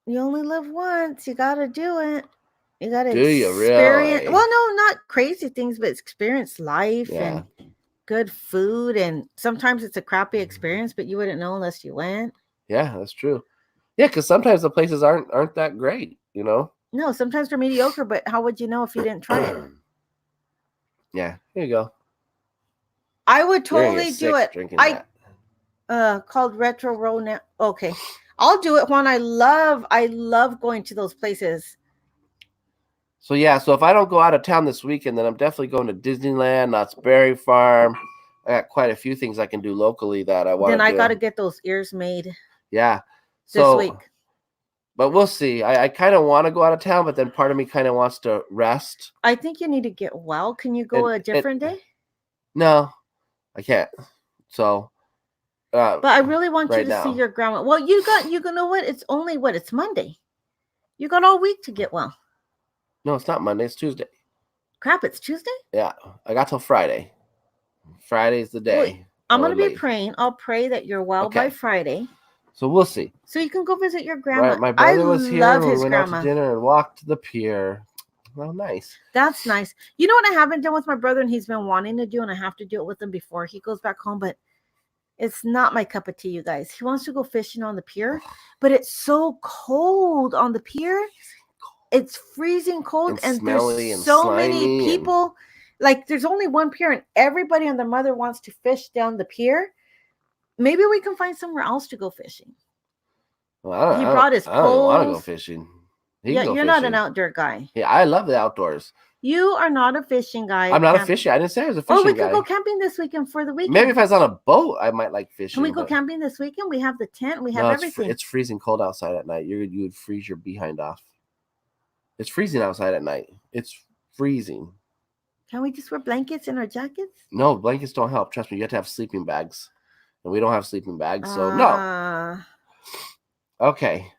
You only live once. You got to do it. You got to experience. Really? Well, no, not crazy things, but experience life and good food. And sometimes it's a crappy experience, but you wouldn't know unless you went. Yeah, that's true. Yeah, because sometimes the places aren't that great, No, sometimes they're mediocre, but how would you know if you didn't try it? Yeah, here you go. I would totally do it. That. Called Retro Row now. Okay. I'll do it, Juan. I love going to those places. So if I don't go out of town this weekend, then I'm definitely going to Disneyland, Knott's Berry Farm. I got quite a few things I can do locally that I want to do. Then I got to get those ears made. Yeah. This week. But we'll see. I kind of want to go out of town, but then part of me kind of wants to rest. I think you need to get well. Can you go a different day? No, I can't. So. But I really want you to see your grandma. Well, you know what? It's only it's Monday. You got all week to get well. No, it's not Monday. It's Tuesday. Crap, it's Tuesday? Yeah, I got till Friday. Friday's the day. Wait, I'm going to be praying. I'll pray that you're well by Friday. So we'll see. So you can go visit your grandma. Right, my brother was here when we went out to dinner and walked to the pier. Well, nice. That's nice. You know what I haven't done with my brother and he's been wanting to do, and I have to do it with him before he goes back home, but it's not my cup of tea, you guys. He wants to go fishing on the pier, but it's so cold on the pier. It's freezing cold, and there's so many people. Like, there's only one pier, and everybody and their mother wants to fish down the pier. Maybe we can find somewhere else to go fishing. Well, he brought his poles. I don't want to go fishing. He Yeah, can go you're not an fishing. outdoor guy. Yeah, I love the outdoors. You are not a fishing guy. I'm not a fishing. I didn't say I was a fishing Or we guy. could go camping this weekend for the weekend. Maybe if I was on a boat, I might like fishing. Can we go but- camping this weekend? We have the tent. We have No, everything. it's freezing cold outside at night. You would freeze your behind off. It's freezing outside at night. It's freezing. Can we just wear blankets and our jackets? No, blankets don't help. Trust me, you have to have sleeping bags. And we don't have sleeping bags, so no. Okay.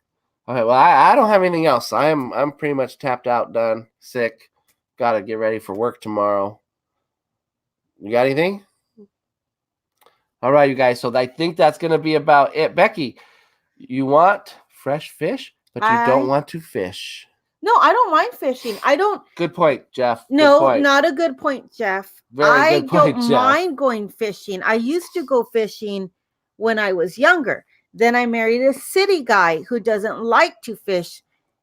Okay, well, I don't have anything else. I'm pretty much tapped out, done, sick. Gotta get ready for work tomorrow. You got anything? All right, you guys. So I think that's gonna be about it. Becky, you want fresh fish, but you don't want to fish. No, I don't mind fishing. I don't. Good point, Jeff. Good No, point. not a good point, Jeff. Very good point, don't Jeff. mind going fishing. I used to go fishing when I was younger. Then I married a city guy who doesn't like to fish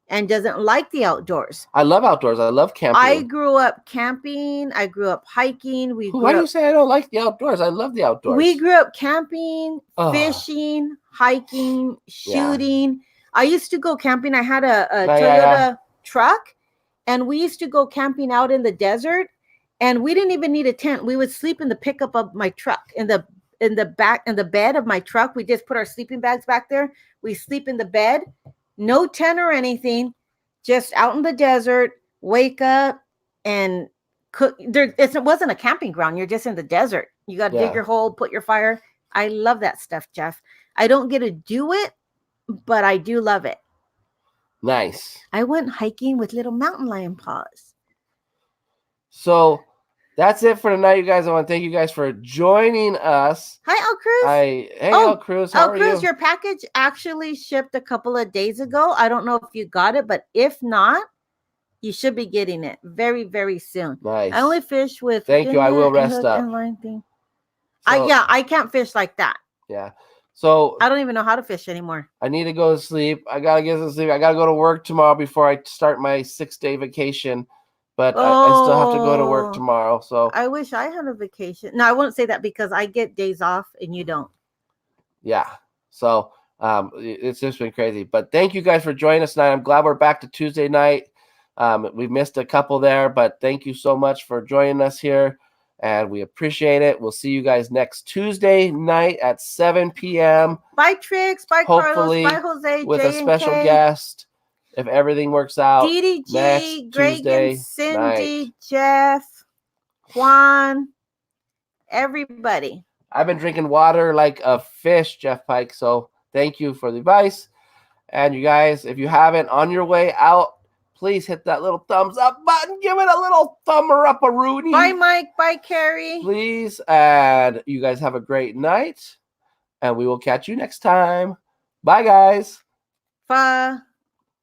and doesn't like the outdoors. I love outdoors. I love camping. I grew up camping. I grew up hiking. Why do you say I don't like the outdoors? I love the outdoors. We grew up camping, fishing, hiking, shooting. I used to go camping. I had a Toyota truck, and we used to go camping out in the desert, and we didn't even need a tent. We would sleep in the pickup of my truck, in the bed of my truck. We just put our sleeping bags back there. We sleep in the bed, no tent or anything, just out in the desert. Wake up and cook. It wasn't a camping ground. You're just in the desert. You got to dig your hole, put your fire. I love that stuff, Jeff. I don't get to do it, but I do love it. Nice. I went hiking with little mountain lion paws. So that's it for tonight, you guys. I want to thank you guys for joining us. Hi, El Cruz. Hey, El Cruz. How are you? Your package actually shipped a couple of days ago. I don't know if you got it, but if not, you should be getting it very, very soon. Nice. I only fish with. Thank you. I will rest up. I can't fish like that. Yeah. So I don't even know how to fish anymore. I need to go to sleep. I gotta get some sleep. I gotta go to work tomorrow before I start my 6-day vacation. But I still have to go to work tomorrow. So I wish I had a vacation. No, I won't say that because I get days off and you don't. Yeah. So it's just been crazy. But thank you guys for joining us tonight. I'm glad we're back to Tuesday night. We missed a couple there, but thank you so much for joining us here. And we appreciate it. We'll see you guys next Tuesday night at 7 p.m. Bye, Trix. Bye, Hopefully Carlos. Bye, Jose. with J a special and K. guest, if everything works out. DDG, Greg Tuesday and Cindy, night. Jeff, Juan, everybody. I've been drinking water like a fish, Jeff Pike. So thank you for the advice. And you guys, if you haven't, on your way out, please hit that little thumbs up button. Give it a little thumber up a Rooney. Bye, Mike. Bye, Carrie. Please. And you guys have a great night. And we will catch you next time. Bye, guys. Bye.